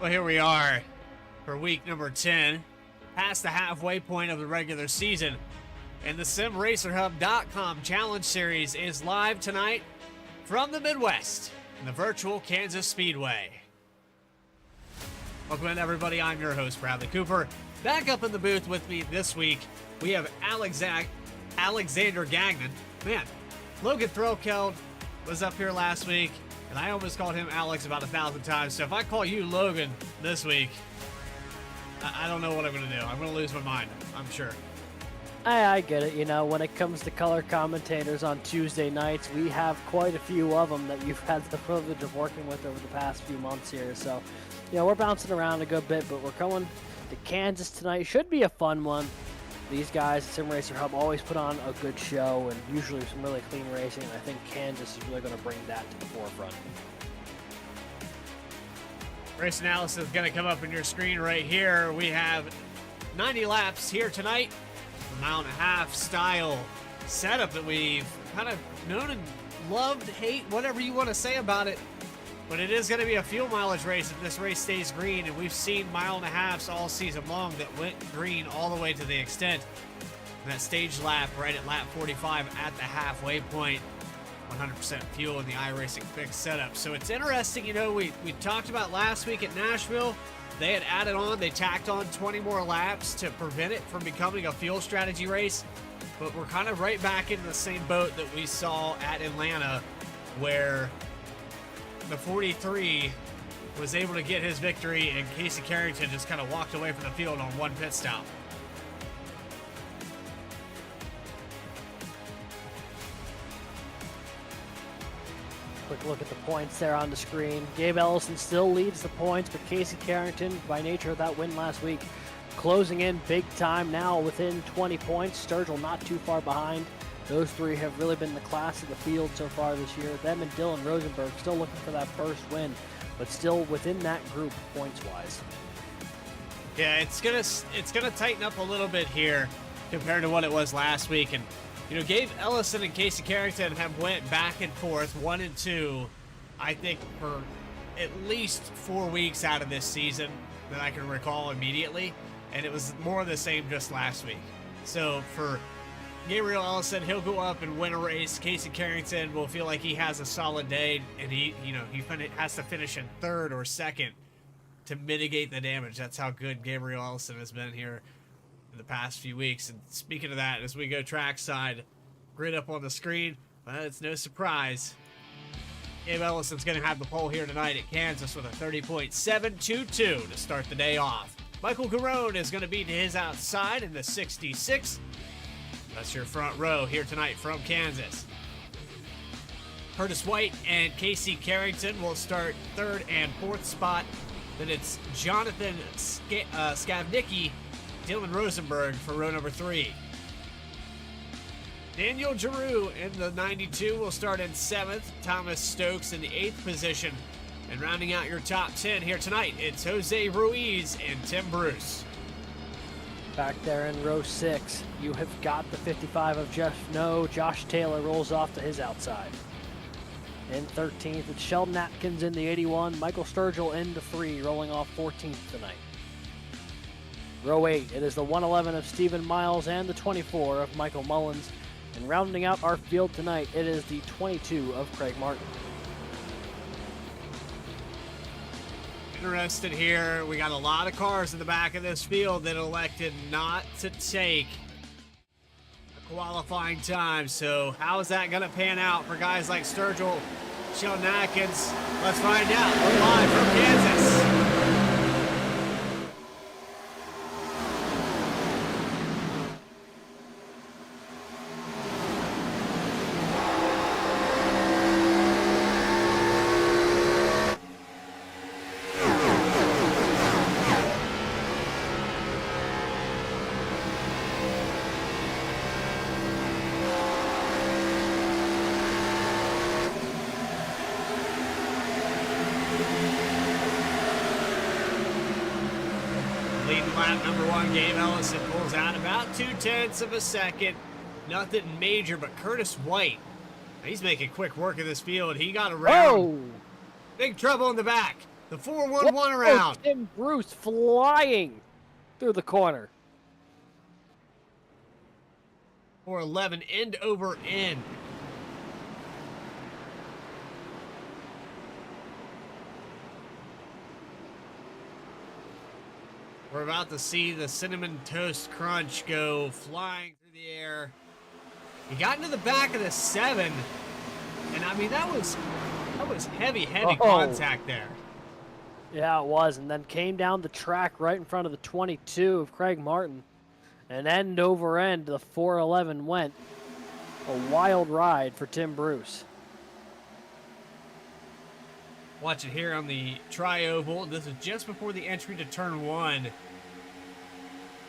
Well, here we are for week number 10, past the halfway point of the regular season. And the SimRacerHub.com Challenge Series is live tonight from the Midwest in the virtual Kansas Speedway. Welcome in, everybody. I'm your host, Bradley Cooper. Back up in the booth with me this week, we have Alexander Gagnon. Man, Logan Threlkeld was up here last week, and I almost called him Alex about 1,000 times. So if I call you Logan this week, I don't know what I'm going to do. I'm going to lose my mind, I'm sure. I get it. You know, when it comes to color commentators on Tuesday nights, we have quite a few of them that you've had the privilege of working with over the past few months here. So, you know, we're bouncing around a good bit, but we're going to Kansas tonight. Should be a fun one. These guys at Sim Racer Hub always put on a good show and usually some really clean racing. And I think Kansas is really going to bring that to the forefront. Race analysis is going to come up on your screen right here. We have 90 laps here tonight. The mile-and-a-half style setup that we've kind of known and loved, hate, whatever you want to say about it. But it is going to be a fuel mileage race if this race stays green, and we've seen mile-and-a-halves all season long that went green all the way to the extent. And that stage lap right at lap 45 at the halfway point, 100% fuel in the iRacing fixed setup. So it's interesting, you know, we talked about last week at Nashville. They had added on, they tacked on 20 more laps to prevent it from becoming a fuel strategy race. But we're kind of right back in the same boat that we saw at Atlanta, where the 43 was able to get his victory and Casey Carrington just kind of walked away from the field on one pit stop. Quick look at the points there on the screen. Gabe Ellison still leads the points, but Casey Carrington, by nature of that win last week, closing in big time now within 20 points. Sturgill not too far behind. Those three have really been the class of the field so far this year. Them and Dylan Rosenberg still looking for that first win, but still within that group points-wise. Yeah, it's gonna tighten up a little bit here compared to what it was last week. And you know, Gabe Ellison and Casey Carrington have went back and forth, 1 and 2, I think, for at least 4 weeks out of this season that I can recall immediately. And it was more of the same just last week. So for Gabriel Ellison, he'll go up and win a race. Casey Carrington will feel like he has a solid day, and he has to finish in third or second to mitigate the damage. That's how good Gabriel Ellison has been here in the past few weeks. And speaking of that, as we go trackside, grid up on the screen, well, it's no surprise. Gabe Ellison's going to have the pole here tonight at Kansas with a 30.722 to start the day off. Michael Garone is going to be to his outside in the 66. That's your front row here tonight from Kansas. Curtis White and Casey Carrington will start third and fourth spot. Then it's Jonathan Skavnicki, Dylan Rosenberg for row number 3. Daniel Giroux in the 92 will start in 7th. Thomas Stokes in the 8th position. And rounding out your top 10 here tonight, it's Jose Ruiz and Tim Bruce. Back there in row 6, you have got the 55 of Jeff Snow. Josh Taylor rolls off to his outside. In 13th, it's Sheldon Atkins in the 81. Michael Sturgill in the 3, rolling off 14th tonight. Row 8, it is the 111 of Stephen Miles and the 24 of Michael Mullins. And rounding out our field tonight, it is the 22 of Craig Martin. Interested here, we got a lot of cars in the back of this field that elected not to take a qualifying time. So how is that going to pan out for guys like Sturgill, Sheldon Atkins? Let's find out. We're live from Kansas. Leading lap number 1, Gabe Ellison pulls out about 0.2 of a second. Nothing major, but Curtis White, he's making quick work of this field. He got around. Oh! Big trouble in the back. The 4-1-1 around. Tim Bruce flying through the corner. 411 end over end. We're about to see the Cinnamon Toast Crunch go flying through the air. He got into the back of the 7, and I mean that was heavy contact there. Yeah, it was, and then came down the track right in front of the 22 of Craig Martin. And end over end, the 411 went. A wild ride for Tim Bruce. Watch it here on the tri-oval. This is just before the entry to turn 1.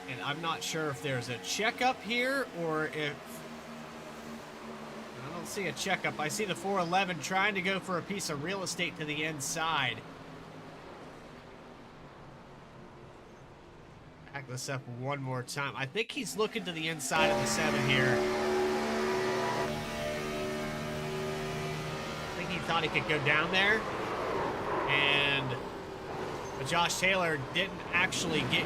And I'm not sure if there's a checkup here or if... I don't see a checkup. I see the 411 trying to go for a piece of real estate to the inside. Back this up one more time. I think he's looking to the inside of the 7 here. I think he thought he could go down there. But Josh Taylor didn't actually get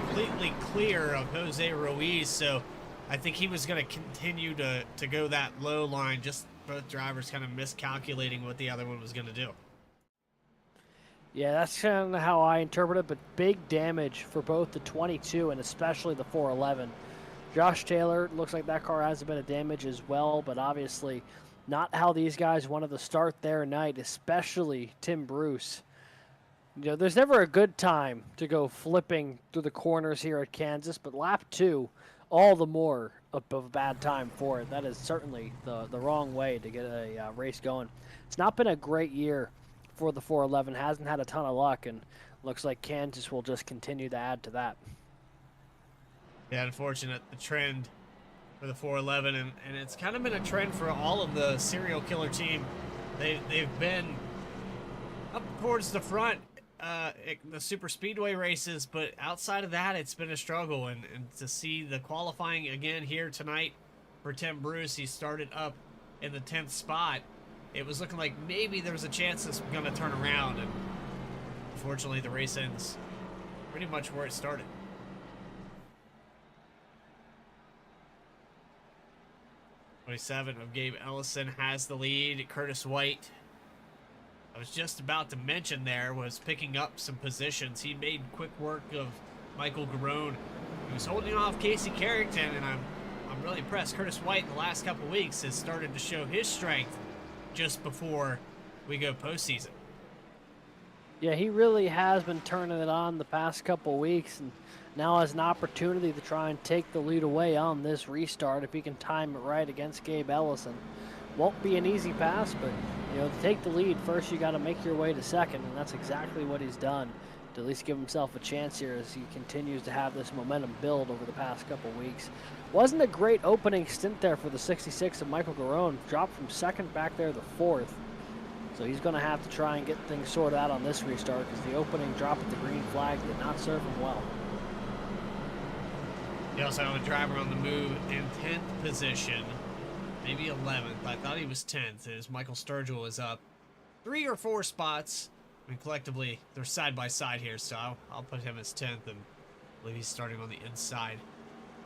completely clear of Jose Ruiz, so I think he was going to continue to go that low line, just both drivers kind of miscalculating what the other one was going to do. Yeah, that's kind of how I interpret it, but big damage for both the 22 and especially the 411. Josh Taylor, looks like that car has a bit of damage as well, but obviously not how these guys wanted to start their night, especially Tim Bruce. You know, there's never a good time to go flipping through the corners here at Kansas, but lap 2, all the more of a bad time for it. That is certainly the wrong way to get a race going. It's not been a great year for the 411, hasn't had a ton of luck, and looks like Kansas will just continue to add to that. Yeah, unfortunate, the trend for the 411, and it's kind of been a trend for all of the serial killer team. They've been up towards the front, the super speedway races, but outside of that, it's been a struggle, and to see the qualifying again here tonight for Tim Bruce, he started up in the 10th spot. It was looking like maybe there was a chance this was going to turn around, and unfortunately the race ends pretty much where it started. '27 of Gabe Ellison has the lead. Curtis White, I was just about to mention there, was picking up some positions. He made quick work of Michael Garone. He was holding off Casey Carrington, and I'm really impressed. Curtis White in the last couple weeks has started to show his strength just before we go postseason. Yeah, he really has been turning it on the past couple weeks, and now has an opportunity to try and take the lead away on this restart if he can time it right against Gabe Ellison. Won't be an easy pass, but you know, to take the lead, first you got to make your way to second, and that's exactly what he's done to at least give himself a chance here as he continues to have this momentum build over the past couple weeks. Wasn't a great opening stint there for the 66 of Michael Garone. Dropped from second back there to 4th. So he's going to have to try and get things sorted out on this restart because the opening drop at the green flag did not serve him well. He also had a driver on the move in 10th position, maybe 11th. I thought he was 10th as Michael Sturgill is up 3 or 4 spots. I mean, collectively, they're side by side here, so I'll put him as 10th, and I believe he's starting on the inside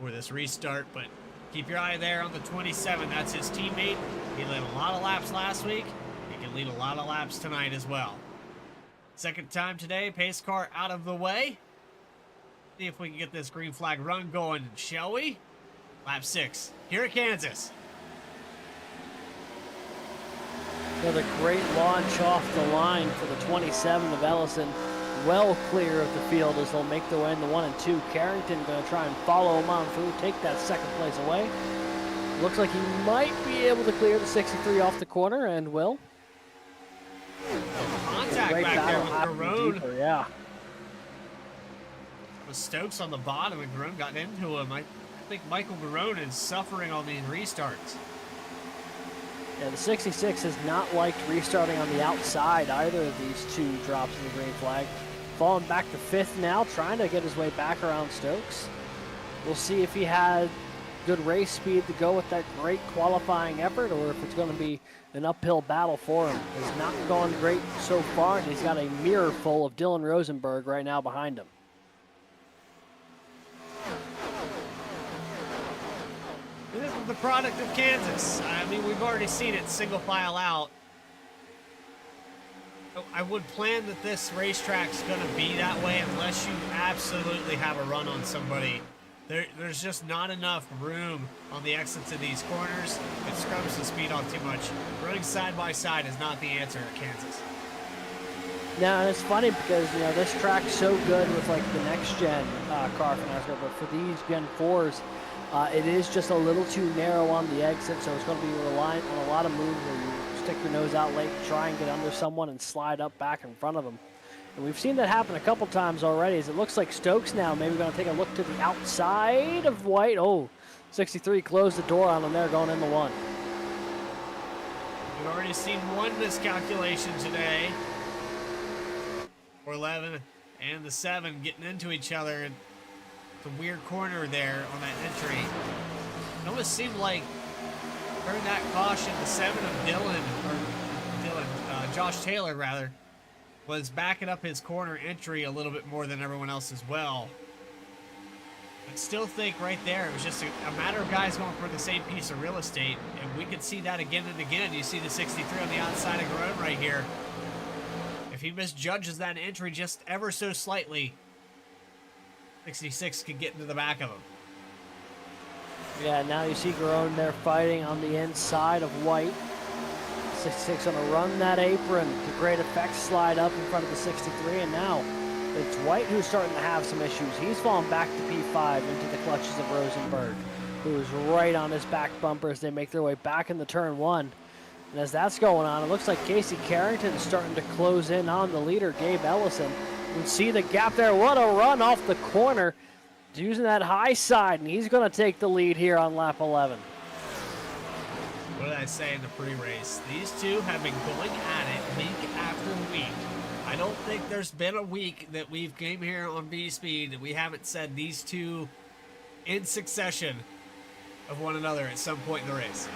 for this restart. But keep your eye there on the 27. That's his teammate. He led a lot of laps last week. He can lead a lot of laps tonight as well. Second time today, pace car out of the way. See if we can get this green flag run going, shall we? Lap 6 here at Kansas. Another great launch off the line for the 27 of Ellison. Well clear of the field as they'll make their way in the 1 and 2. Carrington going to try and follow him on through, take that second place away. Looks like he might be able to clear the 63 off the corner, and will. Contact back there with Garone. Yeah. With Stokes on the bottom, and Garone got into him. I think Michael Garone is suffering on these restarts. Yeah, the 66 has not liked restarting on the outside either of these two drops in the green flag. Falling back to 5th now, trying to get his way back around Stokes. We'll see if he had good race speed to go with that great qualifying effort, or if it's going to be an uphill battle for him. It's not gone great so far, and he's got a mirror full of Dylan Rosenberg right now behind him. This is the product of Kansas. I mean, we've already seen it single file out. I would plan that this racetrack's going to be that way unless you absolutely have a run on somebody. There's just not enough room on the exits of these corners. It scrubs the speed on too much. Running side by side is not the answer at Kansas. Now, and it's funny because, you know, this track's so good with, like, the next-gen car for NASCAR, but for these Gen 4s, it is just a little too narrow on the exit, so it's going to be reliant on a lot of moves where you stick your nose out late, try and get under someone, and slide up back in front of them. And we've seen that happen a couple times already, as it looks like Stokes now maybe going to take a look to the outside of White. Oh, 63 closed the door on him there going into one. We've already seen one miscalculation today. 411 and the 7 getting into each other. It's a weird corner there on that entry. It almost seemed like during that caution, the 7 of Josh Taylor rather, was backing up his corner entry a little bit more than everyone else as well. I still think right there it was just a matter of guys going for the same piece of real estate, and we could see that again and again. You see the 63 on the outside of Garone right here. If he misjudges that entry just ever so slightly, 66 could get into the back of him. Yeah, now you see Garone there fighting on the inside of White. 66 going to run that apron to great effect, slide up in front of the 63, and now it's White who's starting to have some issues. He's fallen back to P5 into the clutches of Rosenberg, who is right on his back bumper as they make their way back into turn one. And as that's going on, it looks like Casey Carrington's starting to close in on the leader, Gabe Ellison. You can see the gap there. What a run off the corner, using that high side, and he's going to take the lead here on lap 11. What did I say in the pre-race? These two have been going at it week after week. I don't think there's been a week that we've came here on B-Speed that we haven't said these two in succession of one another at some point in the race.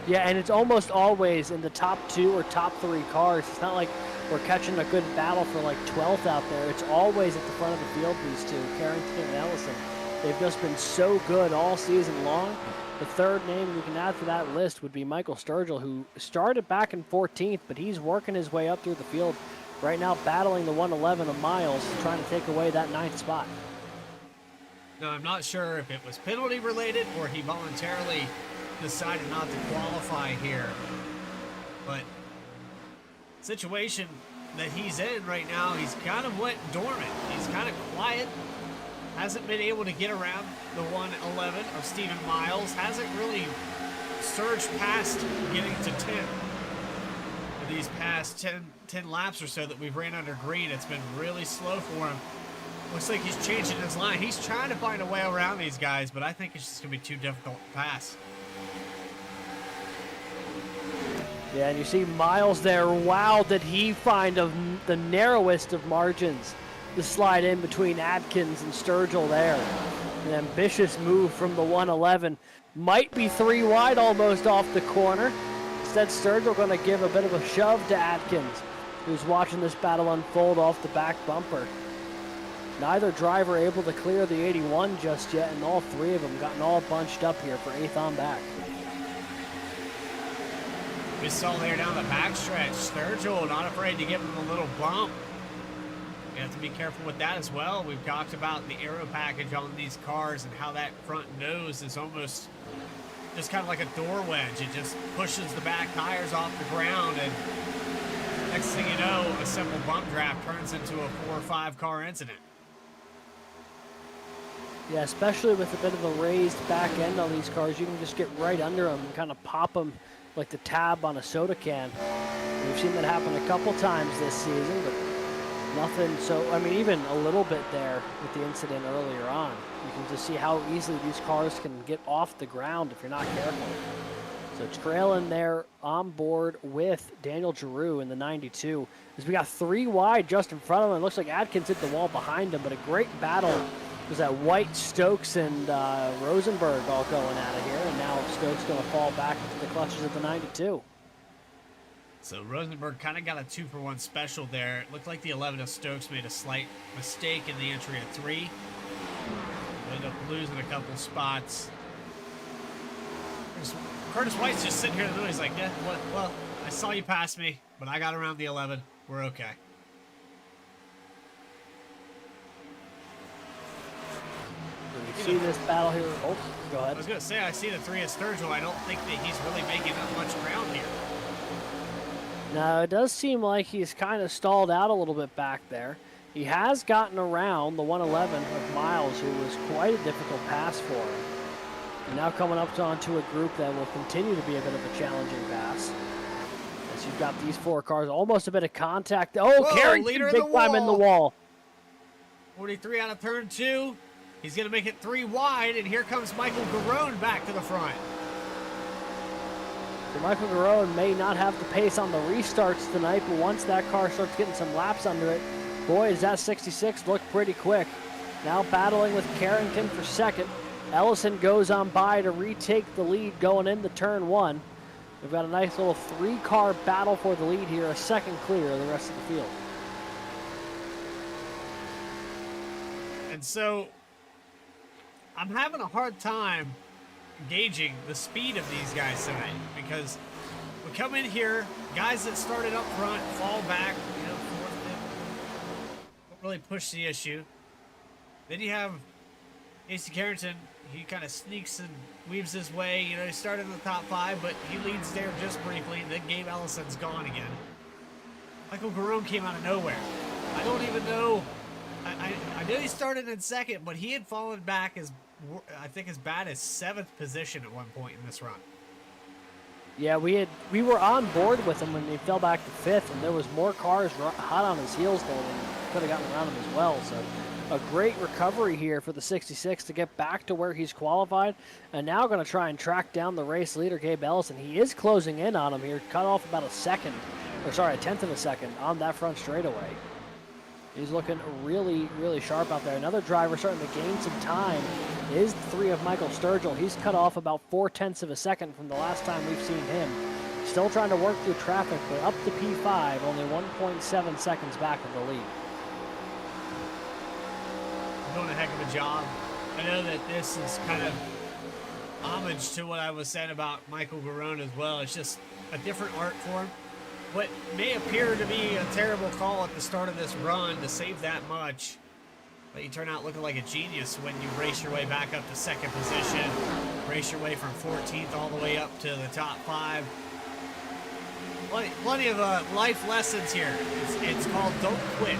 Yeah, and it's almost always in the top 2 or top 3 cars. It's not like we're catching a good battle for like 12th out there. It's always at the front of the field, these two, Carrington and Ellison. They've just been so good all season long. The third name we can add to that list would be Michael Sturgill, who started back in 14th, but he's working his way up through the field right now, battling the 111 of Miles, trying to take away that 9th spot. Now, I'm not sure if it was penalty related or he voluntarily decided not to qualify here, but situation that he's in right now, he's kind of went dormant. He's kind of quiet. Hasn't been able to get around the 111 of Stephen Miles. Hasn't really surged past getting to 10. For these past 10 laps or so that we've ran under green, it's been really slow for him. Looks like he's changing his line. He's trying to find a way around these guys, but I think it's just going to be too difficult to pass. Yeah, and you see Miles there. Wow, did he find the narrowest of margins to slide in between Adkins and Sturgill there. An ambitious move from the 111. Might be 3 wide almost off the corner. Instead, Sturgill going to give a bit of a shove to Adkins, who's watching this battle unfold off the back bumper. Neither driver able to clear the 81 just yet, and all 3 of them gotten all bunched up here for 8th on back. We saw there down the backstretch, Sturgill not afraid to give him a little bump. You have to be careful with that as well. We've talked about the aero package on these cars and how that front nose is almost just kind of like a door wedge. It just pushes the back tires off the ground, and next thing you know, a simple bump draft turns into a 4 or 5 car incident. Yeah, especially with a bit of a raised back end on these cars, you can just get right under them and kind of pop them like the tab on a soda can. We've seen that happen a couple times this season, but nothing. So, I mean, even a little bit there with the incident earlier on. You can just see how easily these cars can get off the ground if you're not careful. So trailing there on board with Daniel Giroux in the 92. As we got 3 wide just in front of him. It looks like Adkins hit the wall behind him, but a great battle was that White, Stokes, and Rosenberg all going out of here, and now Stokes going to fall back into the clutches of the 92. So Rosenberg kind of got a 2-for-1 special there. It looked like the 11 of Stokes made a slight mistake in the entry of 3. Ended up losing a couple spots. Curtis White's just sitting here in the middle. He's like, yeah, well, I saw you pass me, but I got around the 11. We're okay. See this battle here. Oh, go ahead. I was going to say, I see the 3 of Sturgill. I don't think that he's really making up much ground here. Now, it does seem like he's kind of stalled out a little bit back there. He has gotten around the 111 of Miles, who was quite a difficult pass for him. And now coming up onto a group that will continue to be a bit of a challenging pass. As you've got these 4 cars, almost a bit of contact. Oh, Whoa, Carrington big time in the wall. 43 out of turn 2. He's going to make it 3 wide, and here comes Michael Garone back to the front. So Michael Garone may not have the pace on the restarts tonight, but once that car starts getting some laps under it, boy, does that 66 look pretty quick. Now battling with Carrington for second. Ellison goes on by to retake the lead going into turn 1. We've got a nice little 3-car battle for the lead here, a second clear of the rest of the field. And so I'm having a hard time gauging the speed of these guys tonight, because we come in here, guys that started up front fall back, fourth, fifth, don't really push the issue. Then you have AC Carrington. He kind of sneaks and weaves his way. He started in the top 5, but he leads there just briefly. Then Gabe Ellison's gone again. Michael Garone came out of nowhere. I don't even know. I know he started in second, but he had fallen back I think as bad as 7th position at one point in this run. Yeah, we were on board with him when he fell back to 5th, and there was more cars hot on his heels there than could have gotten around him as well. So a great recovery here for the 66 to get back to where he's qualified, and now going to try and track down the race leader, Gabe Ellison. He is closing in on him here, cut off about a 10th of a second on that front straightaway. He's looking really, really sharp out there. Another driver starting to gain some time is the 3 of Michael Sturgill. He's cut off about 0.4 of a second from the last time we've seen him. Still trying to work through traffic, but up to P5, only 1.7 seconds back of the lead. Doing a heck of a job. I know that this is kind of homage to what I was saying about Michael Garone as well. It's just a different art form. What may appear to be a terrible call at the start of this run to save that much, but you turn out looking like a genius when you race your way back up to 2nd position, race your way from 14th all the way up to the top 5. Plenty of life lessons here. It's called don't quit.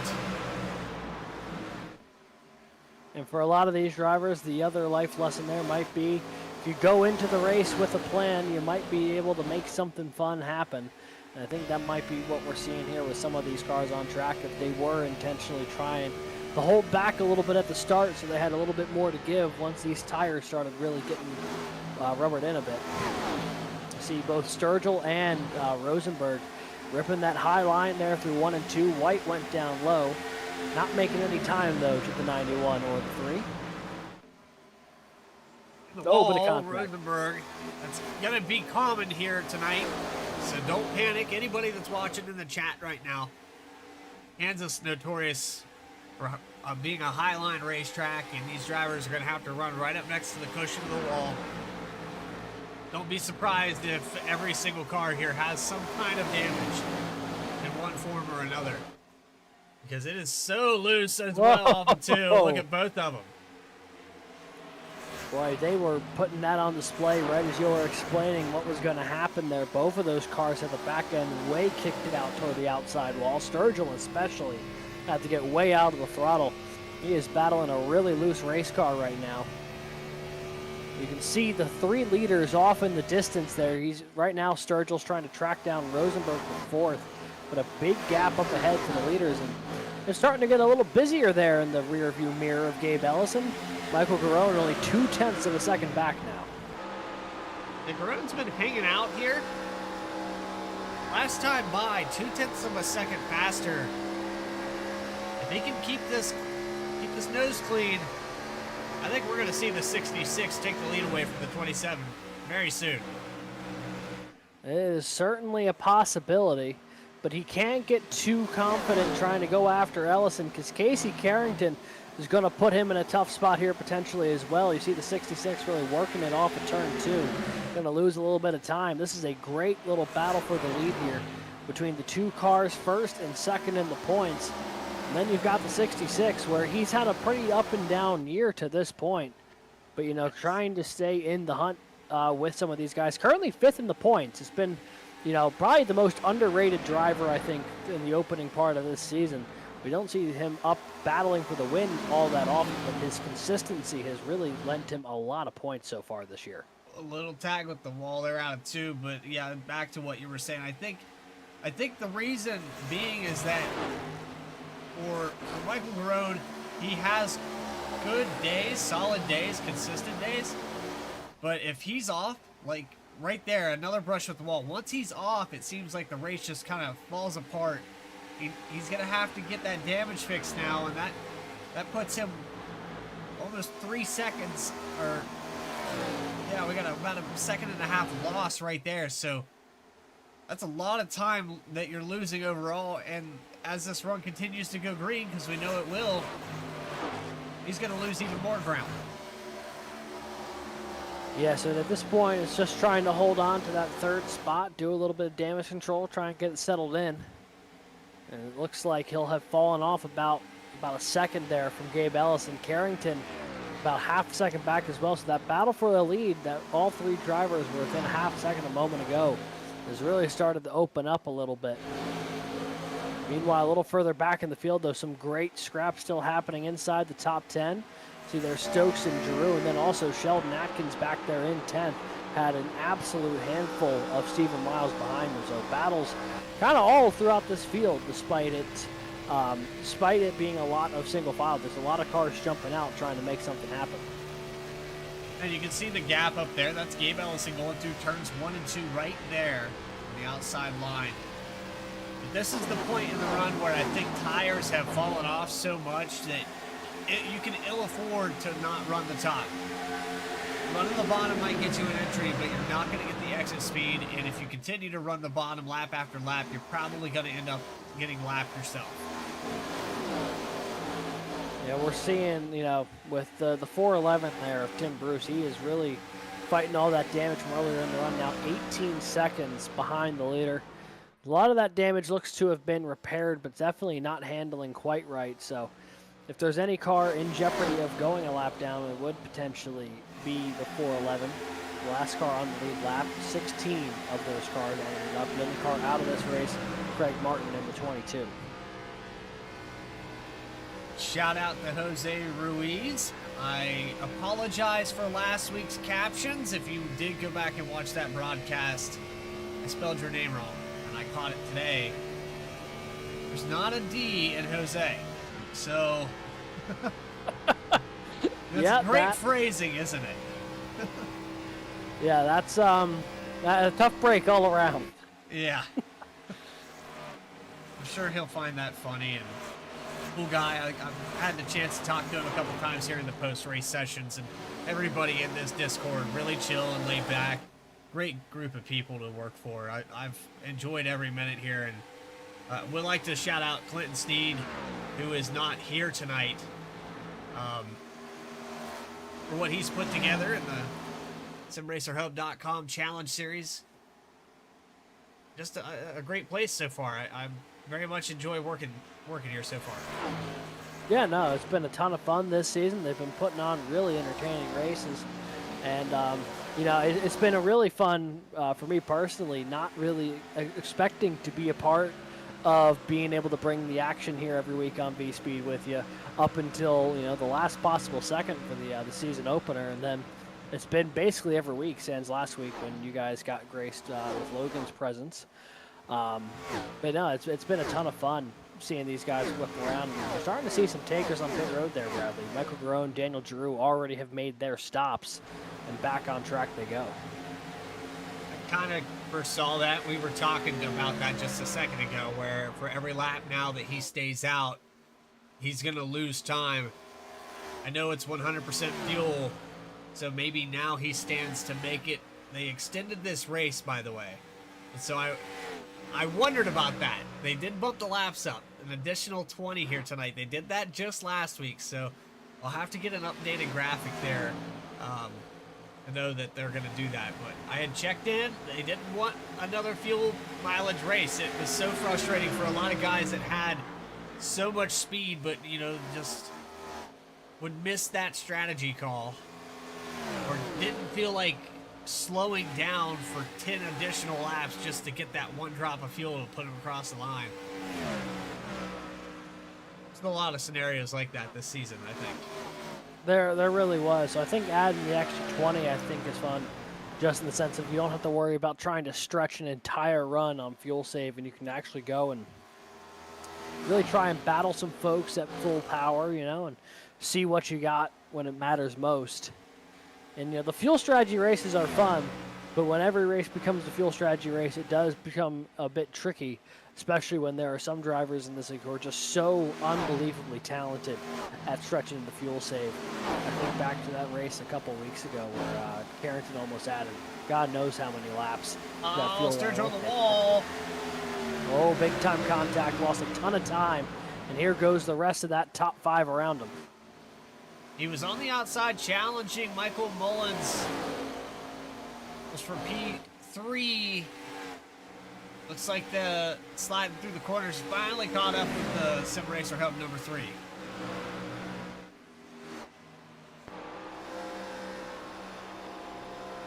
And for a lot of these drivers, the other life lesson there might be, if you go into the race with a plan, you might be able to make something fun happen. And I think that might be what we're seeing here with some of these cars on track, if they were intentionally trying to hold back a little bit at the start so they had a little bit more to give once these tires started really getting rubbered in a bit. You see both Sturgill and Rosenberg ripping that high line there through 1 and 2. White went down low. Not making any time, though, to the 91 or the 3. Rosenberg. That's going to be common here tonight, so don't panic. Anybody that's watching in the chat right now, Kansas notorious for being a high-line racetrack, and these drivers are going to have to run right up next to the cushion of the wall. Don't be surprised if every single car here has some kind of damage in one form or another, because it is so loose as well off the 2. Look at both of them. Boy, they were putting that on display right as you were explaining what was going to happen there. Both of those cars had the back end way kicked it out toward the outside wall. Sturgill especially had to get way out of the throttle. He is battling a really loose race car right now. You can see the 3 leaders off in the distance there. Right now, Sturgill's trying to track down Rosenberg for 4th, but a big gap up ahead to the leaders. And it's starting to get a little busier there in the rear view mirror of Gabe Ellison. Michael Garone only 0.2 of a second back now. And Garone's been hanging out here. Last time by, 0.2 of a second faster. If he can keep this nose clean, I think we're going to see the 66 take the lead away from the 27 very soon. It is certainly a possibility, but he can't get too confident trying to go after Ellison because Casey Carrington is going to put him in a tough spot here potentially as well. You see the 66 really working it off of turn 2. Going to lose a little bit of time. This is a great little battle for the lead here between the two cars, first and second in the points. And then you've got the 66 where he's had a pretty up and down year to this point. But, you know, trying to stay in the hunt with some of these guys. Currently 5th in the points. It's been, you know, probably the most underrated driver, I think, in the opening part of this season. We don't see him up battling for the win all that often, but his consistency has really lent him a lot of points so far this year. A little tag with the wall there out of 2, but yeah, back to what you were saying. I think the reason being is that for Michael Garone, he has good days, solid days, consistent days. But if he's off, like right there, another brush with the wall. Once he's off, it seems like the race just kind of falls apart. He's going to have to get that damage fixed now, and that puts him almost 3 seconds, or yeah, we got about a second and a half loss right there. So that's a lot of time that you're losing overall, and as this run continues to go green, because we know it will, he's going to lose even more ground. Yeah, so at this point, it's just trying to hold on to that 3rd spot, do a little bit of damage control, try and get it settled in. And it looks like he'll have fallen off about a second there from Gabe Ellison. Carrington about half a second back as well. So that battle for the lead that all 3 drivers were within a half second a moment ago has really started to open up a little bit. Meanwhile, a little further back in the field, though, some great scraps still happening inside the top 10. See, there's Stokes and Giroux, and then also Sheldon Atkins back there in 10th. Had an absolute handful of Stephen Miles behind him. So battles kind of all throughout this field, despite it being a lot of single file. There's a lot of cars jumping out trying to make something happen. And you can see the gap up there. That's Gabe Ellison going through turns 1 and 2 right there on the outside line. But this is the point in the run where I think tires have fallen off so much that you can ill afford to not run the top. Running the bottom might get you an entry, but you're not going to get the exit speed, and if you continue to run the bottom lap after lap, you're probably going to end up getting lapped yourself. Yeah, we're seeing, you know, with the 411 there of Tim Bruce, he is really fighting all that damage from earlier in the run, now 18 seconds behind the leader. A lot of that damage looks to have been repaired, but definitely not handling quite right, so if there's any car in jeopardy of going a lap down, it would potentially be the 411. The last car on the lead lap, 16 of those cars on the lead lap. The only car out of this race, Craig Martin in the 22. Shout out to Jose Ruiz. I apologize for last week's captions. If you did go back and watch that broadcast, I spelled your name wrong, and I caught it today. There's not a D in Jose. So, that's great phrasing, isn't it? Yeah, that's a tough break all around. Yeah. I'm sure he'll find that funny, and cool guy. I've had the chance to talk to him a couple times here in the post-race sessions, and everybody in this Discord really chill and laid back. Great group of people to work for. I've enjoyed every minute here, and we'd like to shout out Clinton Sneed, who is not here tonight, for what he's put together in the SimRacerHub.com Challenge Series. Just a great place so far. I very much enjoy working here so far. Yeah, no, it's been a ton of fun this season. They've been putting on really entertaining races, and you know, it's been a really fun for me personally. Not really expecting to be a part of being able to bring the action here every week on V-Speed with you up until, you know, the last possible second for the season opener, and then it's been basically every week since last week when you guys got graced with Logan's presence. But no, it's been a ton of fun seeing these guys whip around. We're starting to see some takers on pit road there, Bradley. Michael Garone, Daniel Giroux already have made their stops, and back on track they go. I kind of foresaw that. We were talking about that just a second ago, where for every lap now that he stays out, he's going to lose time. I know it's 100% fuel, so maybe now he stands to make it. They extended this race, by the way. And so I wondered about that. They did bump the laps up, an additional 20 here tonight. They did that just last week, so I'll have to get an updated graphic there to know that they're going to do that. But I had checked in. They didn't want another fuel mileage race. It was so frustrating for a lot of guys that had so much speed, but, you know, just would miss that strategy call or didn't feel like slowing down for 10 additional laps just to get that one drop of fuel to put them across the line. There's been a lot of scenarios like that this season, I think. There really was. So I think adding the extra 20, I think, is fun, just in the sense of you don't have to worry about trying to stretch an entire run on fuel save, and you can actually go and really try and battle some folks at full power, you know, and see what you got when it matters most. And, you know, the fuel strategy races are fun, but when every race becomes a fuel strategy race, it does become a bit tricky, especially when there are some drivers in this league who are just so unbelievably talented at stretching the fuel save. I think back to that race a couple weeks ago where Carrington almost added God knows how many laps. Oh, Sturge on the wall. Oh, big time contact, lost a ton of time, and here goes the rest of that top 5 around him. He was on the outside challenging Michael Mullins. Was for P3. Looks like the sliding through the corners finally caught up with the Sim Racer Hub number 3.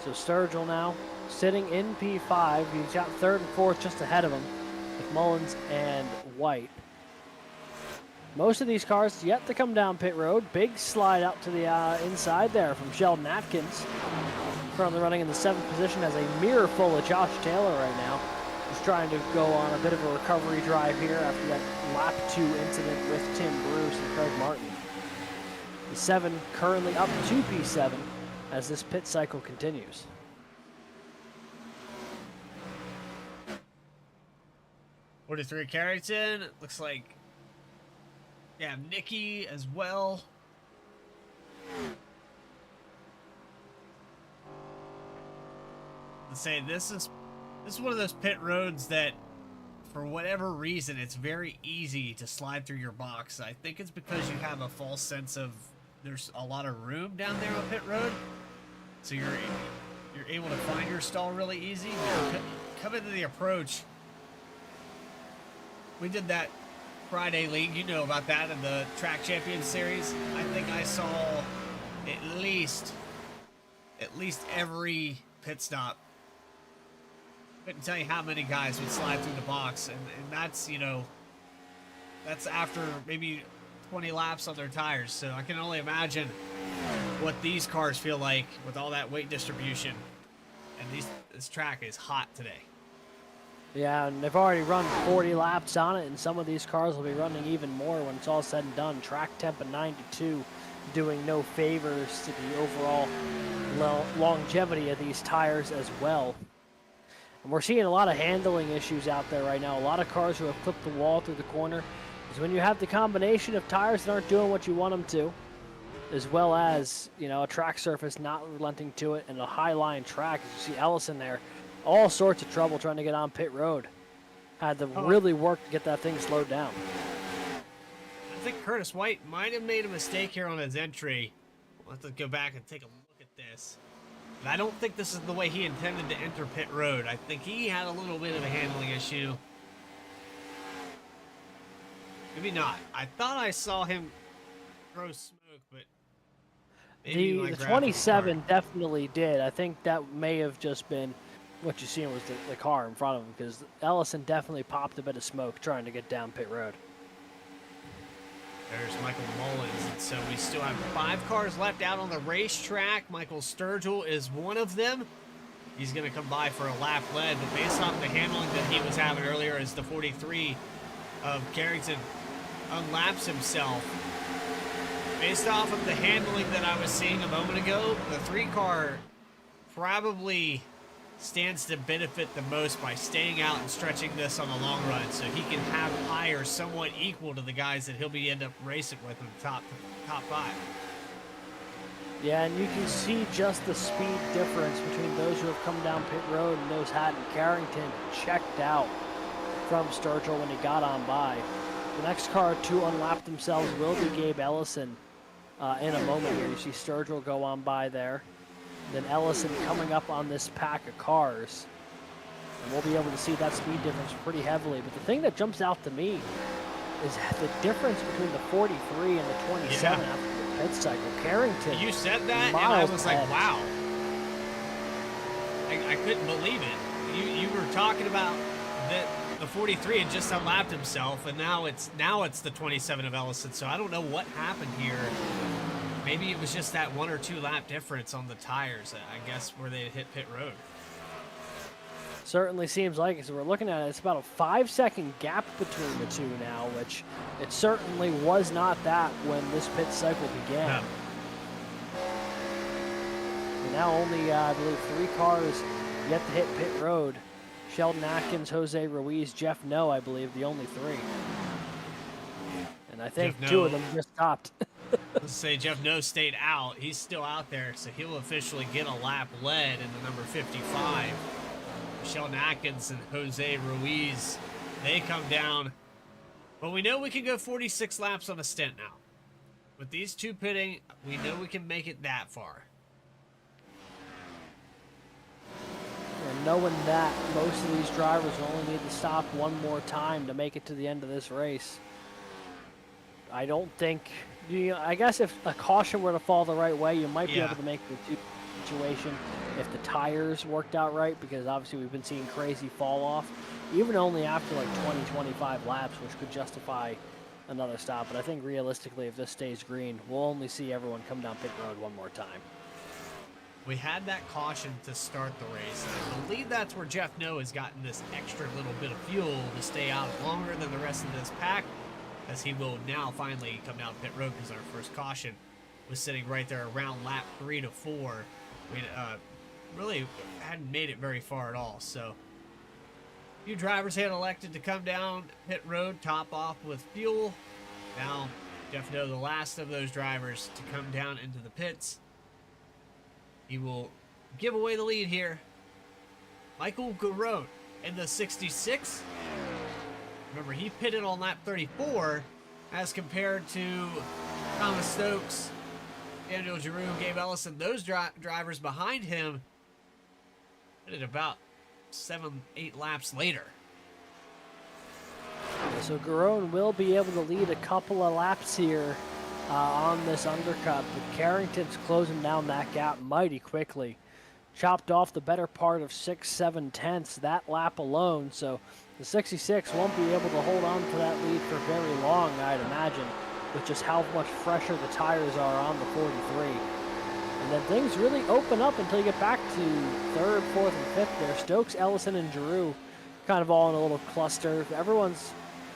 So Sturgill now sitting in P5. He's got 3rd and 4th just ahead of him with Mullins and White. Most of these cars yet to come down pit road. Big slide out to the inside there from Sheldon Atkins. Currently running in the 7th position, has a mirror full of Josh Taylor right now. He's trying to go on a bit of a recovery drive here after that lap 2 incident with Tim Bruce and Craig Martin. The 7 currently up to P7 as this pit cycle continues. .43 Carrington. Looks like yeah, Nicky as well. Let's say this is one of those pit roads that, for whatever reason, it's very easy to slide through your box. I think it's because you have a false sense of there's a lot of room down there on pit road, so you're able to find your stall really easy. Come into the approach. We did that Friday league, you know about that, in the Track Champions Series. I think I saw at least every pit stop. Couldn't tell you how many guys would slide through the box, and that's, you know, that's after maybe 20 laps on their tires. So I can only imagine what these cars feel like with all that weight distribution. And this track is hot today. Yeah, and they've already run 40 laps on it, and some of these cars will be running even more when it's all said and done. Track temp of 92 doing no favors to the overall longevity of these tires as well. And we're seeing a lot of handling issues out there right now. A lot of cars who have clipped the wall through the corner. Because when you have the combination of tires that aren't doing what you want them to, as well as, you know, a track surface not relenting to it, and a high line track, as you see Ellison there, all sorts of trouble trying to get on pit road. Had to really work to get that thing slowed down. I think Curtis White might have made a mistake here on his entry. We'll have to go back and take a look at this. But I don't think this is the way he intended to enter pit road. I think he had a little bit of a handling issue. Maybe not. I thought I saw him throw smoke, but maybe the 27 definitely did. I think that may have just been what you seen was the car in front of him, because Ellison definitely popped a bit of smoke trying to get down pit road. There's Michael Mullins, and so we still have 5 cars left out on the racetrack. Michael Sturgill is one of them. He's going to come by for a lap lead, but based off the handling that he was having earlier as the 43 of Carrington unlaps himself, based off of the handling that I was seeing a moment ago, the 3 car probably stands to benefit the most by staying out and stretching this on the long run, so he can have tires somewhat equal to the guys that he'll be end up racing with in the top 5. Yeah, and you can see just the speed difference between those who have come down pit road and those hadn't. Carrington checked out from Sturgill when he got on by. The next car to unlap themselves will be Gabe Ellison in a moment here. You see Sturgill go on by there. Then Ellison coming up on this pack of cars. And we'll be able to see that speed difference pretty heavily. But the thing that jumps out to me is the difference between the 43 and the 27 after the pit cycle. Carrington. You said that, and I was like, wow. I couldn't believe it. You were talking about that the 43 had just unlapped himself, and now it's the 27 of Ellison. So I don't know what happened here. Maybe it was just that 1 or 2 lap difference on the tires, I guess, where they hit pit road. Certainly seems like it. So we're looking at it. It's about a 5-second gap between the two now, which it certainly was not that when this pit cycle began. No. And now only, I believe, 3 cars yet to hit pit road. Sheldon Atkins, Jose Ruiz, Jeff No, I believe, the only 3. And I think 2 of them just stopped. Let's say Jeff No stayed out. He's still out there, so he'll officially get a lap led in the number 55. Sheldon Atkins and Jose Ruiz, they come down. But we know we can go 46 laps on a stint now. With these 2 pitting, we know we can make it that far. And knowing that most of these drivers only need to stop 1 more time to make it to the end of this race. I don't think, I guess if a caution were to fall the right way, you might be able to make the situation if the tires worked out right, because obviously we've been seeing crazy fall off, even only after like 20-25 laps, which could justify another stop. But I think realistically, if this stays green, we'll only see everyone come down pit road 1 more time. We had that caution to start the race, and I believe that's where Jeff No has gotten this extra little bit of fuel to stay out longer than the rest of this pack, as he will now finally come down pit road, because our first caution was sitting right there around lap 3 to 4. We really hadn't made it very far at all. So a few drivers had elected to come down pit road, top off with fuel. Now Jeff No, the last of those drivers to come down into the pits. He will give away the lead here. Michael Garrone in the 66. Remember, he pitted on lap 34 as compared to Thomas Stokes, Daniel Giroux, Gabe Ellison. Those drivers behind him pitted about 7-8 laps later. So Garrone will be able to lead a couple of laps here on this undercut, but Carrington's closing down that gap mighty quickly. Chopped off the better part of 6-7 tenths that lap alone, so the 66 won't be able to hold on to that lead for very long, I'd imagine, with just how much fresher the tires are on the 43. And then things really open up until you get back to 3rd, 4th, and 5th there. Stokes, Ellison, and Giroux kind of all in a little cluster. Everyone's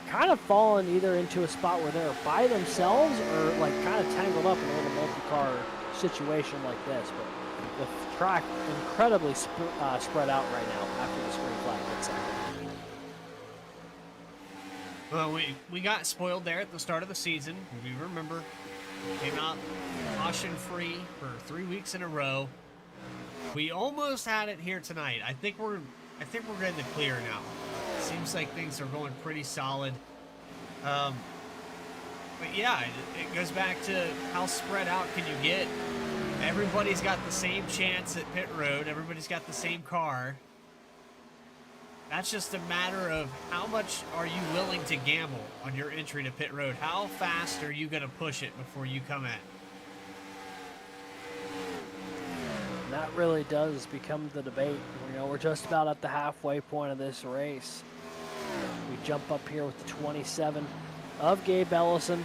kind of fallen either into a spot where they're by themselves or like kind of tangled up in a little multi-car situation like this. But the track incredibly spread out right now after the screen flag pit cycle. Well, we got spoiled there at the start of the season. We remember, came out caution-free for 3 weeks in a row. We almost had it here tonight. I think we're in the clear now. Seems like things are going pretty solid. But yeah, it goes back to how spread out can you get. Everybody's got the same chance at pit road. Everybody's got the same car. That's just a matter of how much are you willing to gamble on your entry to pit road. How fast are you going to push it before you come in? And that really does become the debate. You know, we're just about at the halfway point of this race. We jump up here with the 27 of Gabe Ellison.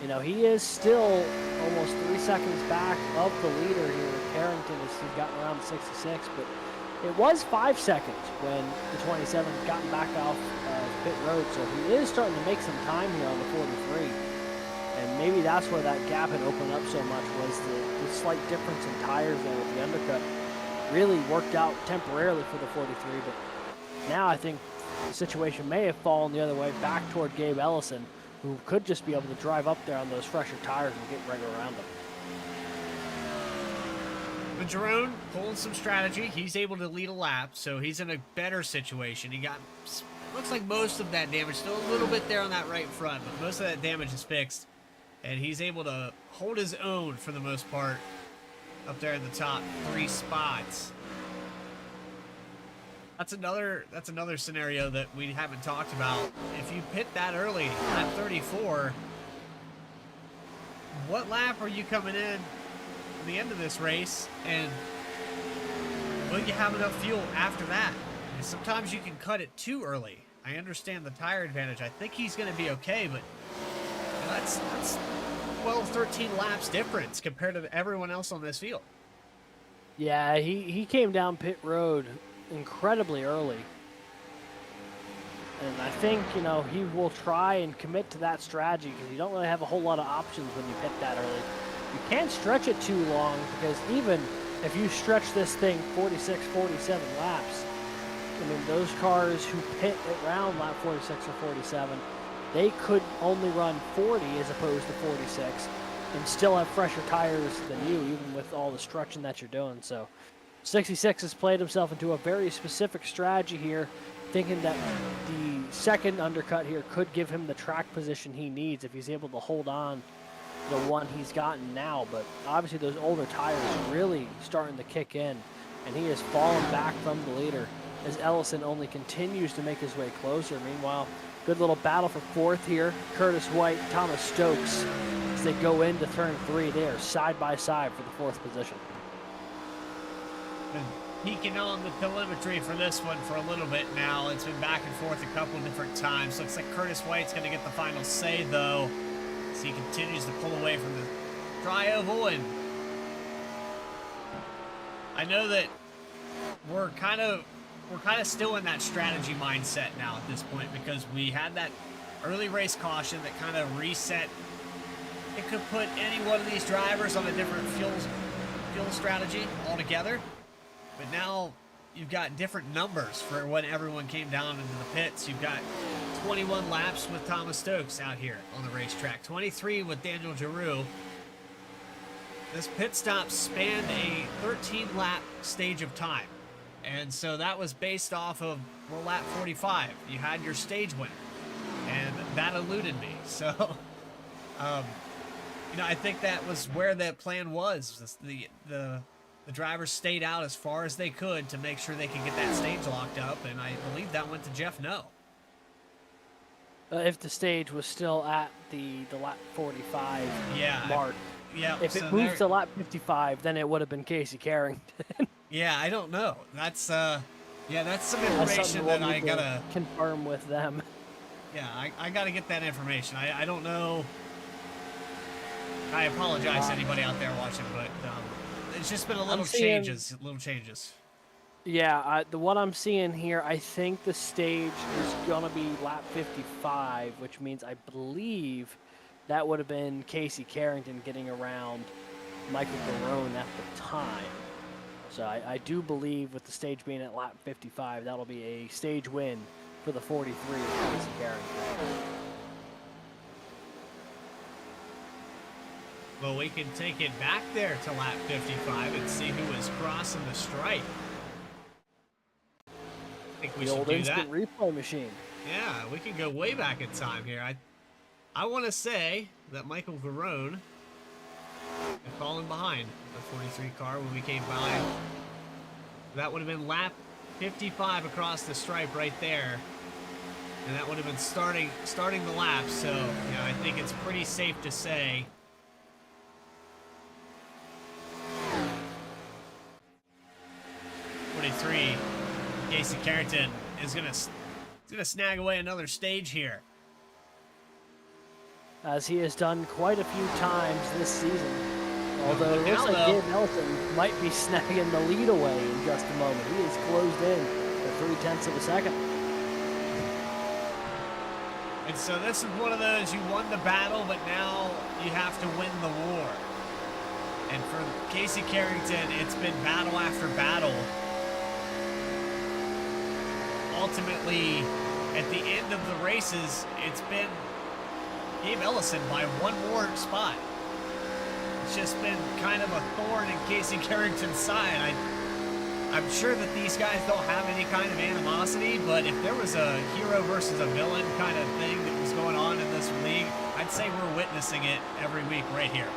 You know, he is still almost 3 seconds back of the leader here. Carrington has gotten around the 66, but it was 5 seconds when the 27 gotten back off pit road, so he is starting to make some time here on the 43. And maybe that's where that gap had opened up so much, was the slight difference in tires there with the undercut. Really worked out temporarily for the 43, but now I think the situation may have fallen the other way back toward Gabe Ellison, who could just be able to drive up there on those fresher tires and get right around them. But Jerome pulling some strategy. He's able to lead a lap, so he's in a better situation. He got, looks like most of that damage, still a little bit there on that right front, but most of that damage is fixed. And he's able to hold his own for the most part up there in the top 3 spots. That's another scenario that we haven't talked about. If you pit that early, lap 34, what lap are you coming in at the end of this race, and will you have enough fuel after that? And sometimes you can cut it too early. I understand the tire advantage. I think he's going to be okay, but that's 12, 13 laps difference compared to everyone else on this field. Yeah, he came down pit road incredibly early. And I think, you know, he will try and commit to that strategy because you don't really have a whole lot of options when you pit that early. You can't stretch it too long because even if you stretch this thing 46, 47 laps, I mean, those cars who pit around lap 46 or 47, they could only run 40 as opposed to 46 and still have fresher tires than you, even with all the stretching that you're doing. So 66 has played himself into a very specific strategy here, thinking that the second undercut here could give him the track position he needs if he's able to hold on the one he's gotten now. But obviously those older tires are really starting to kick in, and he has fallen back from the leader as Ellison only continues to make his way closer. Meanwhile, good little battle for fourth here. Curtis White, Thomas Stokes, as they go into turn 3, they are side by side for the 4th position. Been peeking on the telemetry for this one for a little bit now. It's been back and forth a couple of different times. Looks like Curtis White's going to get the final say, though, as he continues to pull away from the dry oval. And I know that we're kind of still in that strategy mindset now at this point, because we had that early race caution that kind of reset. It could put any one of these drivers on a different fuel strategy altogether. But now you've got different numbers for when everyone came down into the pits. You've got 21 laps with Thomas Stokes out here on the racetrack, 23 with Daniel Giroux. This pit stop spanned a 13-lap stage of time. And so that was based off of, well, lap 45. You had your stage winner. And that eluded me. So, you know, I think that was where that plan was. The drivers stayed out as far as they could to make sure they could get that stage locked up, and I believe that went to Jeff No. If the stage was still at the lap 45 mark. Yeah. If it moves to lap 55, then it would have been Casey Carrington. Yeah, I don't know. That's some information that I gotta confirm with them. Yeah, I gotta get that information. I don't know. I apologize to anybody out there watching, but it's just been a little changes. Yeah, the what I'm seeing here, I think the stage is gonna be lap 55, which means I believe that would have been Casey Carrington getting around Michael Garone at the time. So I do believe with the stage being at lap 55, that'll be a stage win for the 43 of Casey Carrington. Well, we can take it back there to lap 55 and see who is crossing the stripe. I think we should do that. The old instant replay machine. Yeah, we can go way back in time here. I want to say that Michael Garone had fallen behind the 43 car when we came by. That would have been lap 55 across the stripe right there. And that would have been starting the lap. So, you know, I think it's pretty safe to say 43, Casey Carrington is gonna snag away another stage here, as he has done quite a few times this season. Although it looks like Gabe Nelson might be snagging the lead away in just a moment. He is closed in for 0.3 of a second. And so this is one of those, you won the battle, but now you have to win the war. And for Casey Carrington, it's been battle after battle. Ultimately, at the end of the races, it's been Gabe Ellison by one more spot. it's just been kind of a thorn in Casey Carrington's side. I'm sure that these guys don't have any kind of animosity, but if there was a hero versus a villain kind of thing that was going on in this league, I'd say we're witnessing it every week right here.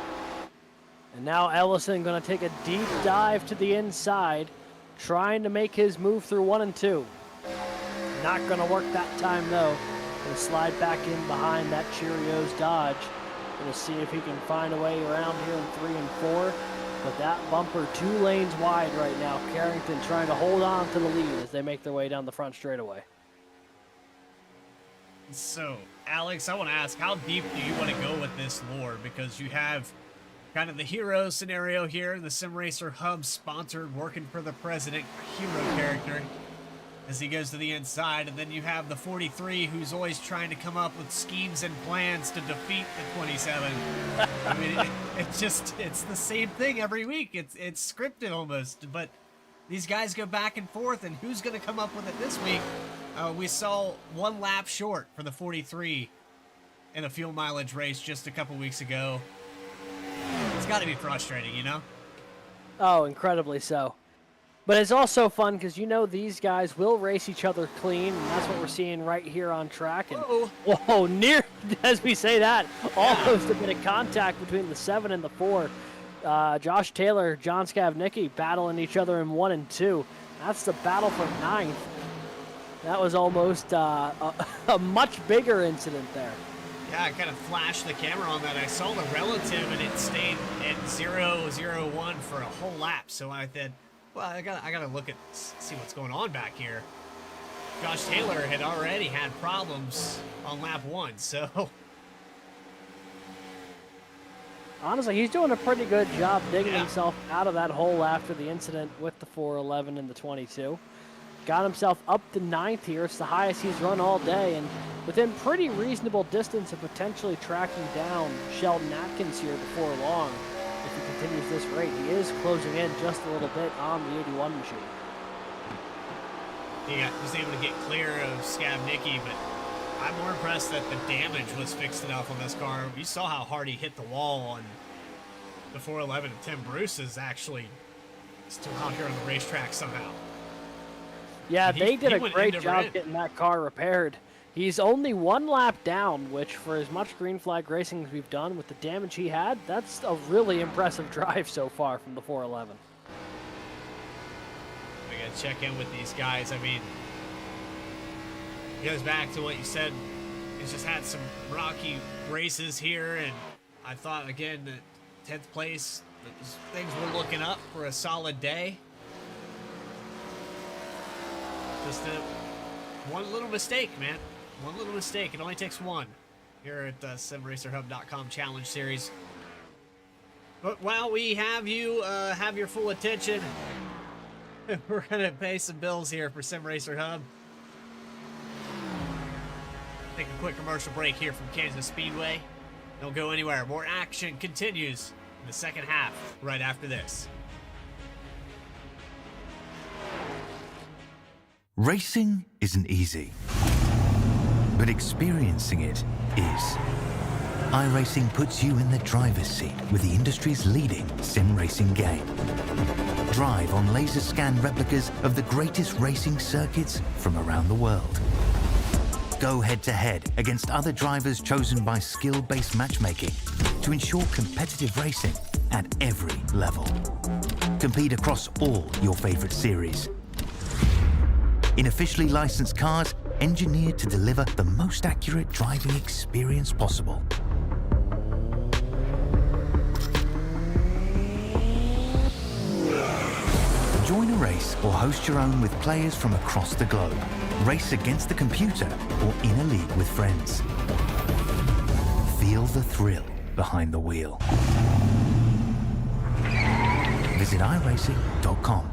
And now Ellison going to take a deep dive to the inside, trying to make his move through 1 and 2. Not going to work that time, though. Going to slide back in behind that Cheerios Dodge. Going to see if he can find a way around here in 3 and 4. But that bumper 2 lanes wide right now. Carrington trying to hold on to the lead as they make their way down the front straightaway. So, Alex, I want to ask, how deep do you want to go with this lore? Because you have kind of the hero scenario here, the Sim Racer Hub sponsored, working for the president hero character as he goes to the inside, and then you have the 43 who's always trying to come up with schemes and plans to defeat the 27. I mean, it's the same thing every week. It's scripted almost, but these guys go back and forth, and who's going to come up with it this week? We saw 1 lap short for the 43 in a fuel mileage race just a couple weeks ago. It's got to be frustrating, you know? Oh, incredibly so. But it's also fun because you know these guys will race each other clean, and that's what we're seeing right here on track. And whoa, near, as we say that, almost a bit of contact between the 7 and the 4. Josh Taylor, John Skavnicki battling each other in 1 and 2. That's the battle for 9th. That was almost a much bigger incident there. Yeah, I kind of flashed the camera on that. I saw the relative, and it stayed at 0-0-1 for a whole lap. So I said, well, I gotta look at, see what's going on back here. Josh Taylor had already had problems on lap 1, so. Honestly, he's doing a pretty good job digging himself out of that hole after the incident with the 411 and the 22. Got himself up to 9th here. It's the highest he's run all day, and within pretty reasonable distance of potentially tracking down Sheldon Atkins here before long. If he continues this rate, he is closing in just a little bit on the 81 machine. He was able to get clear of Skavnicki, but I'm more impressed that the damage was fixed enough on this car. You saw how hard he hit the wall on the 411, and Tim Bruce is actually still out here on the racetrack somehow. Yeah, they did a great job getting that car repaired. He's only 1 lap down, which for as much green flag racing as we've done with the damage he had, that's a really impressive drive so far from the 411. We gotta check in with these guys. I mean, it goes back to what you said. He's just had some rocky races here, and I thought, again, that 10th place, things were looking up for a solid day. Just one little mistake, man. One little mistake. It only takes one here at the SimRacerHub.com Challenge Series. But while we have you have your full attention, we're going to pay some bills here for SimRacer Hub. Take a quick commercial break here from Kansas Speedway. Don't go anywhere. More action continues in the second half right after this. Racing isn't easy, but experiencing it is. iRacing puts you in the driver's seat with the industry's leading sim racing game. Drive on laser scan replicas of the greatest racing circuits from around the world. Go head-to-head against other drivers chosen by skill-based matchmaking to ensure competitive racing at every level. Compete across all your favorite series. In officially licensed cars, engineered to deliver the most accurate driving experience possible. Join a race or host your own with players from across the globe. Race against the computer or in a league with friends. Feel the thrill behind the wheel. Visit iRacing.com.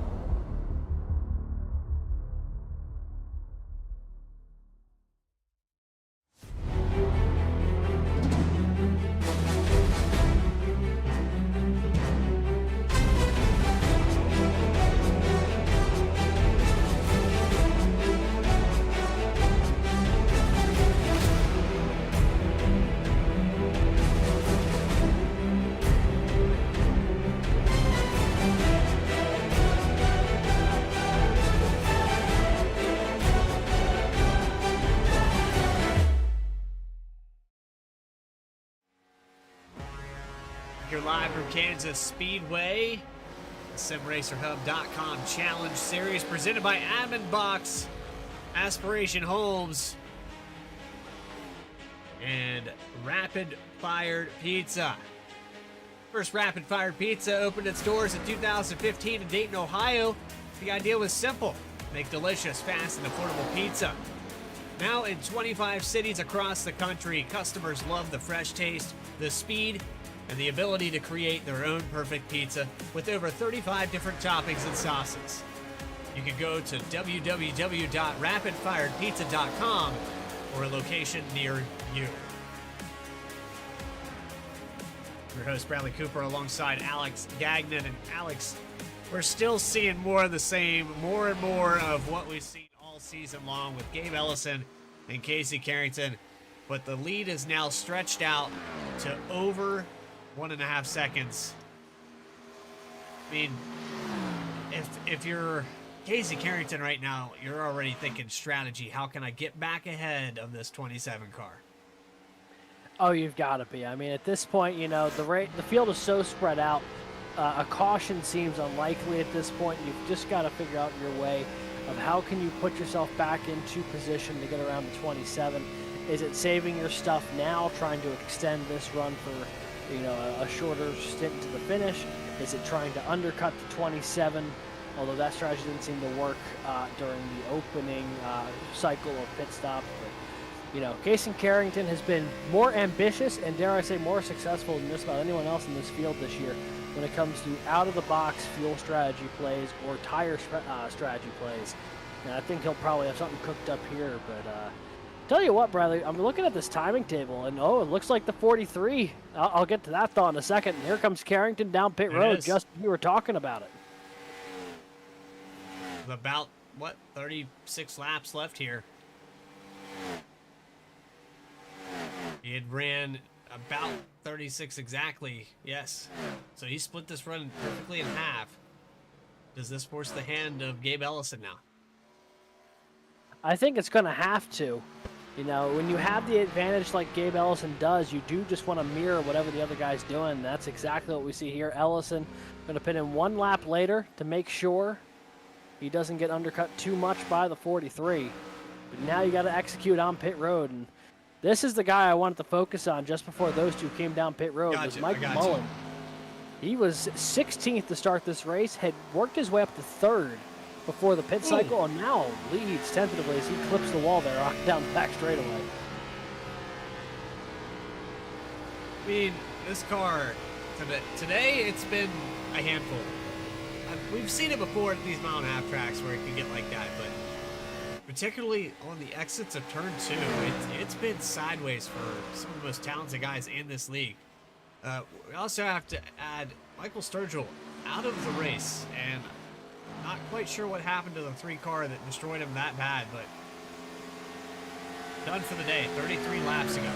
You're live from Kansas Speedway. The SimRacerHub.com Challenge Series presented by Admin Box, Aspiration Homes, and Rapid Fired Pizza. First Rapid Fired Pizza opened its doors in 2015 in Dayton, Ohio. The idea was simple: make delicious, fast, and affordable pizza. Now in 25 cities across the country, customers love the fresh taste, the speed, and the ability to create their own perfect pizza with over 35 different toppings and sauces. You can go to www.rapidfiredpizza.com or a location near you. Your host, Bradley Cooper, alongside Alex Gagnon. And Alex, we're still seeing more of the same, more and more of what we've seen all season long with Gabe Ellison and Casey Carrington, but the lead is now stretched out to over 1.5 seconds. I mean, if you're Casey Carrington right now, you're already thinking strategy. How can I get back ahead of this 27 car? Oh, you've got to be. I mean, at this point, you know, the field is so spread out. A caution seems unlikely at this point. You've just got to figure out your way of how can you put yourself back into position to get around the 27. Is it saving your stuff now, trying to extend this run for, you know, a shorter stint to the finish? Is it trying to undercut the 27? Although that strategy didn't seem to work during the opening cycle of pit stop. But, you know, Casey Carrington has been more ambitious and, dare I say, more successful than just about anyone else in this field this year when it comes to out-of-the-box fuel strategy plays or tire strategy plays. And I think he'll probably have something cooked up here. But tell you what, Bradley, I'm looking at this timing table, and it looks like the 43. I'll get to that thought in a second. And here comes Carrington down pit road, just as we were talking about it. About, 36 laps left here. He had ran about 36 exactly, yes. So he split this run perfectly in half. Does this force the hand of Gabe Ellison now? I think it's going to have to. You know, when you have the advantage like Gabe Ellison does, you do just want to mirror whatever the other guy's doing. That's exactly what we see here. Ellison going to put in one lap later to make sure he doesn't get undercut too much by the 43. But now you got to execute on pit road. And this is the guy I wanted to focus on just before those two came down pit road. Was Mike Mullen. He was 16th to start this race, had worked his way up to 3rd before the pit cycle, and now leads tentatively as he clips the wall there down the back straightaway. I mean, this car, today it's been a handful. We've seen it before at these mile-and-a-half tracks where it can get like that, but particularly on the exits of turn 2, it's been sideways for some of the most talented guys in this league. We also have to add Michael Sturgill out of the race, and not quite sure what happened to the 3 car that destroyed him that bad, but done for the day, 33 laps ago.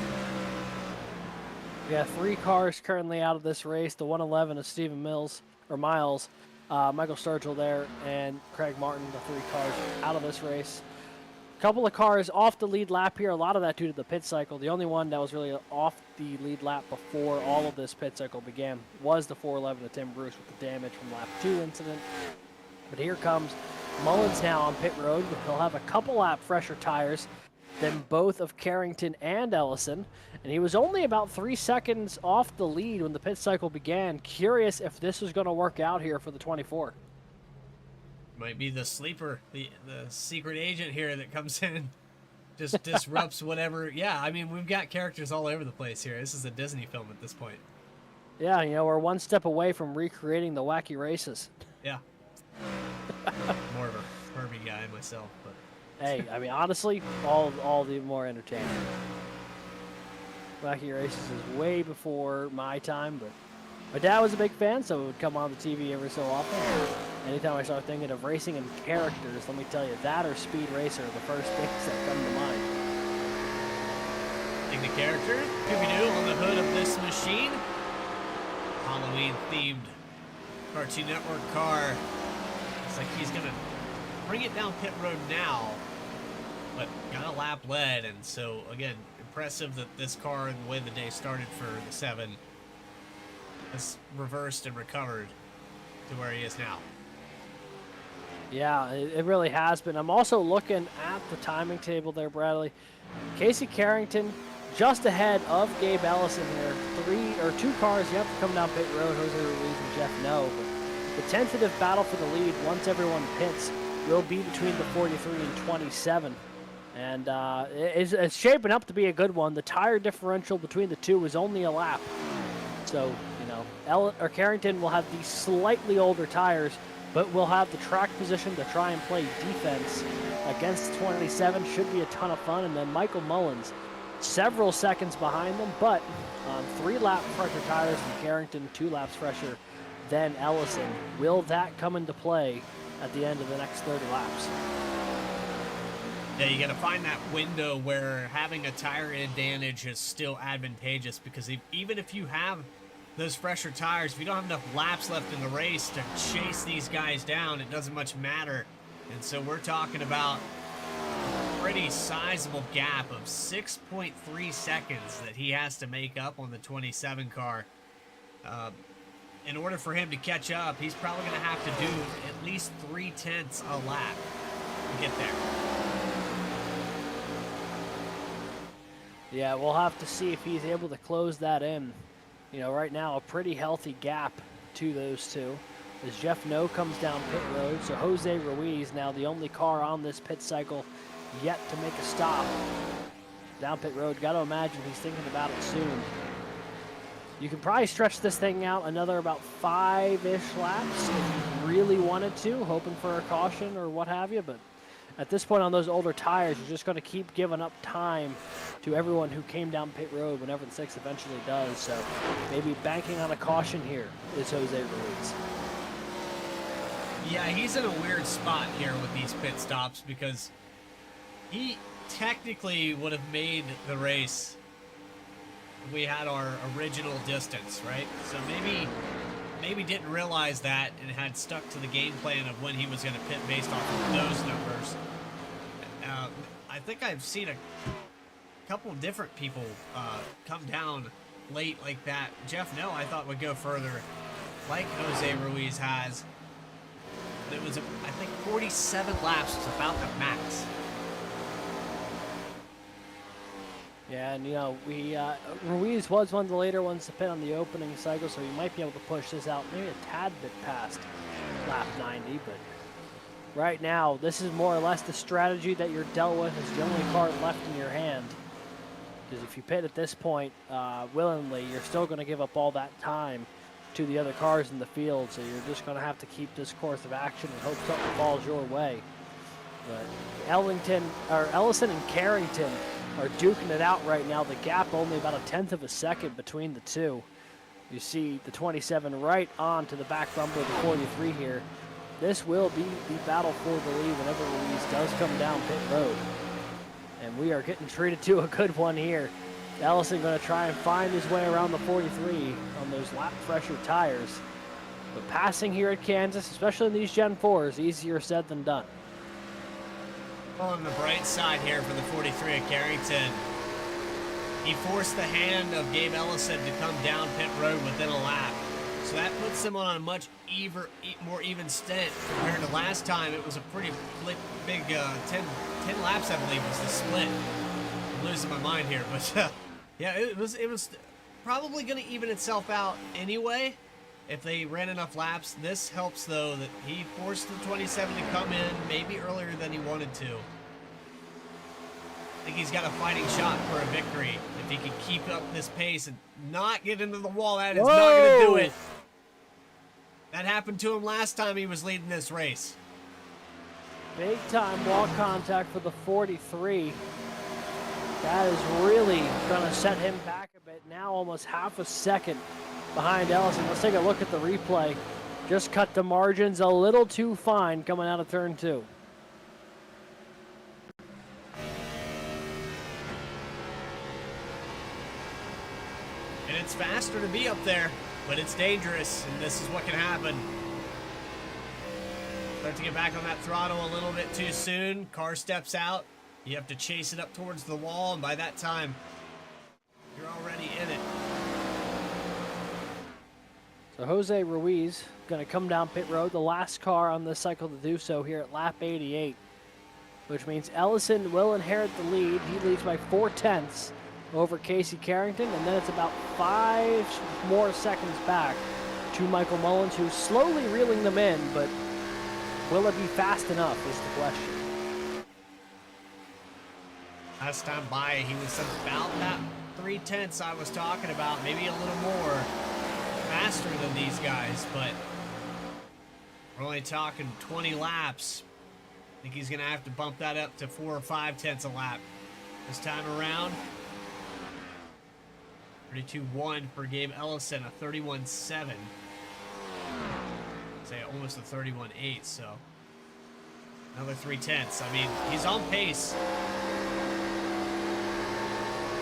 We got 3 cars currently out of this race. The 111 is Stephen Miles, Michael Sturgill there, and Craig Martin, the 3 cars out of this race. A couple of cars off the lead lap here, a lot of that due to the pit cycle. The only one that was really off the lead lap before all of this pit cycle began was the 411 of Tim Bruce with the damage from lap 2 incident. But here comes Mullins now on pit road. He'll have a couple lap fresher tires than both of Carrington and Ellison. And he was only about 3 seconds off the lead when the pit cycle began. Curious if this is going to work out here for the 24. Might be the sleeper, the secret agent here that comes in, just disrupts whatever. Yeah, I mean, we've got characters all over the place here. This is a Disney film at this point. Yeah, you know, we're one step away from recreating the wacky races. Yeah. More of a Herbie guy myself, but hey, I mean, honestly, all the more entertaining. Wacky Races is way before my time, but my dad was a big fan, so it would come on the TV every so often. Anytime I start thinking of racing and characters, let me tell you, that or Speed Racer are the first things that come to mind. Think the character? Scooby-Doo on the hood of this machine. Halloween-themed Cartoon Network car. It's like he's gonna bring it down pit road now, but got a lap led, and so again, impressive that this car and the way the day started for the 7 has reversed and recovered to where he is now. Yeah, it really has been. I'm also looking at the timing table there, Bradley. Casey Carrington just ahead of Gabe Ellison here. 2 cars, you have to come down pit road, Jose Ruiz and Jeff No. But the tentative battle for the lead, once everyone pits, will be between the 43 and 27. And it's shaping up to be a good one. The tire differential between the two is only a lap. So, Carrington will have the slightly older tires, but will have the track position to try and play defense against 27. Should be a ton of fun. And then Michael Mullins, several seconds behind them, but 3-lap fresher tires from Carrington, 2 laps fresher than Ellison. Will that come into play at the end of the next 30 laps? Yeah, you got to find that window where having a tire advantage is still advantageous, because even if you have those fresher tires, if you don't have enough laps left in the race to chase these guys down, it doesn't much matter. And so we're talking about a pretty sizable gap of 6.3 seconds that he has to make up on the 27 car. In order for him to catch up, he's probably going to have to do at least 0.3 a lap to get there. Yeah, we'll have to see if he's able to close that in. Right now, a pretty healthy gap to those two. As Jeff No comes down pit road, so Jose Ruiz, now the only car on this pit cycle yet to make a stop down pit road. Got to imagine he's thinking about it soon. You can probably stretch this thing out another about 5-ish laps if you really wanted to, hoping for a caution or what have you, but at this point on those older tires, you're just going to keep giving up time to everyone who came down pit road whenever the 6 eventually does. So maybe banking on a caution here is Jose Ruiz. Yeah, he's in a weird spot here with these pit stops, because he technically would have made the race if we had our original distance, right? So maybe didn't realize that and had stuck to the game plan of when he was going to pit based off of those numbers. I think I've seen a couple of different people come down late like that. Jeff No, I thought would go further, like Jose Ruiz has. It was, I think, 47 laps was about the max. Yeah, and Ruiz was one of the later ones to pit on the opening cycle, so he might be able to push this out maybe a tad bit past lap 90, but right now, this is more or less the strategy that you're dealt with as the only car left in your hand. Because if you pit at this point willingly, you're still going to give up all that time to the other cars in the field, so you're just going to have to keep this course of action and hope something falls your way. But Ellison and Carrington are duking it out right now. The gap only about 1/10 of a second between the two. You see the 27 right on to the back bumper of the 43 here. This will be the battle for the lead whenever Ruiz does come down pit road. And we are getting treated to a good one here. Ellison going to try and find his way around the 43 on those lap fresher tires. But passing here at Kansas, especially in these Gen 4s, easier said than done. On the bright side here for the 43 at Carrington, he forced the hand of Gabe Ellison to come down pit road within a lap. So that puts them on a much more even stint compared to last time. It was a pretty big 10 laps, I believe, was the split. I'm losing my mind here, but yeah, it was probably going to even itself out anyway if they ran enough laps. This helps, though, that he forced the 27 to come in maybe earlier than he wanted to. I think he's got a fighting shot for a victory if he can keep up this pace and not get into the wall. That is not going to do it. That happened to him last time he was leading this race. Big time wall contact for the 43. That is really going to set him back a bit. Now almost half a second behind Ellison. Let's take a look at the replay. Just cut the margins a little too fine coming out of turn 2. And it's faster to be up there, but it's dangerous, and this is what can happen. Start to get back on that throttle a little bit too soon. Car steps out. You have to chase it up towards the wall, and by that time, you're already in it. So Jose Ruiz going to come down pit road, the last car on this cycle to do so here at lap 88, which means Ellison will inherit the lead. He leads by 4/10 over Casey Carrington, and then it's about 5 more seconds back to Michael Mullins, who's slowly reeling them in, but will it be fast enough is the question. Last time by, he was about that 3/10 I was talking about, maybe a little more faster than these guys, but we're only talking 20 laps. I think he's going to have to bump that up to 4 or 5/10 a lap this time around. 32.1 for Gabe Ellison, a 31.7. Say almost a 31.8, so another 3/10. I mean, he's on pace.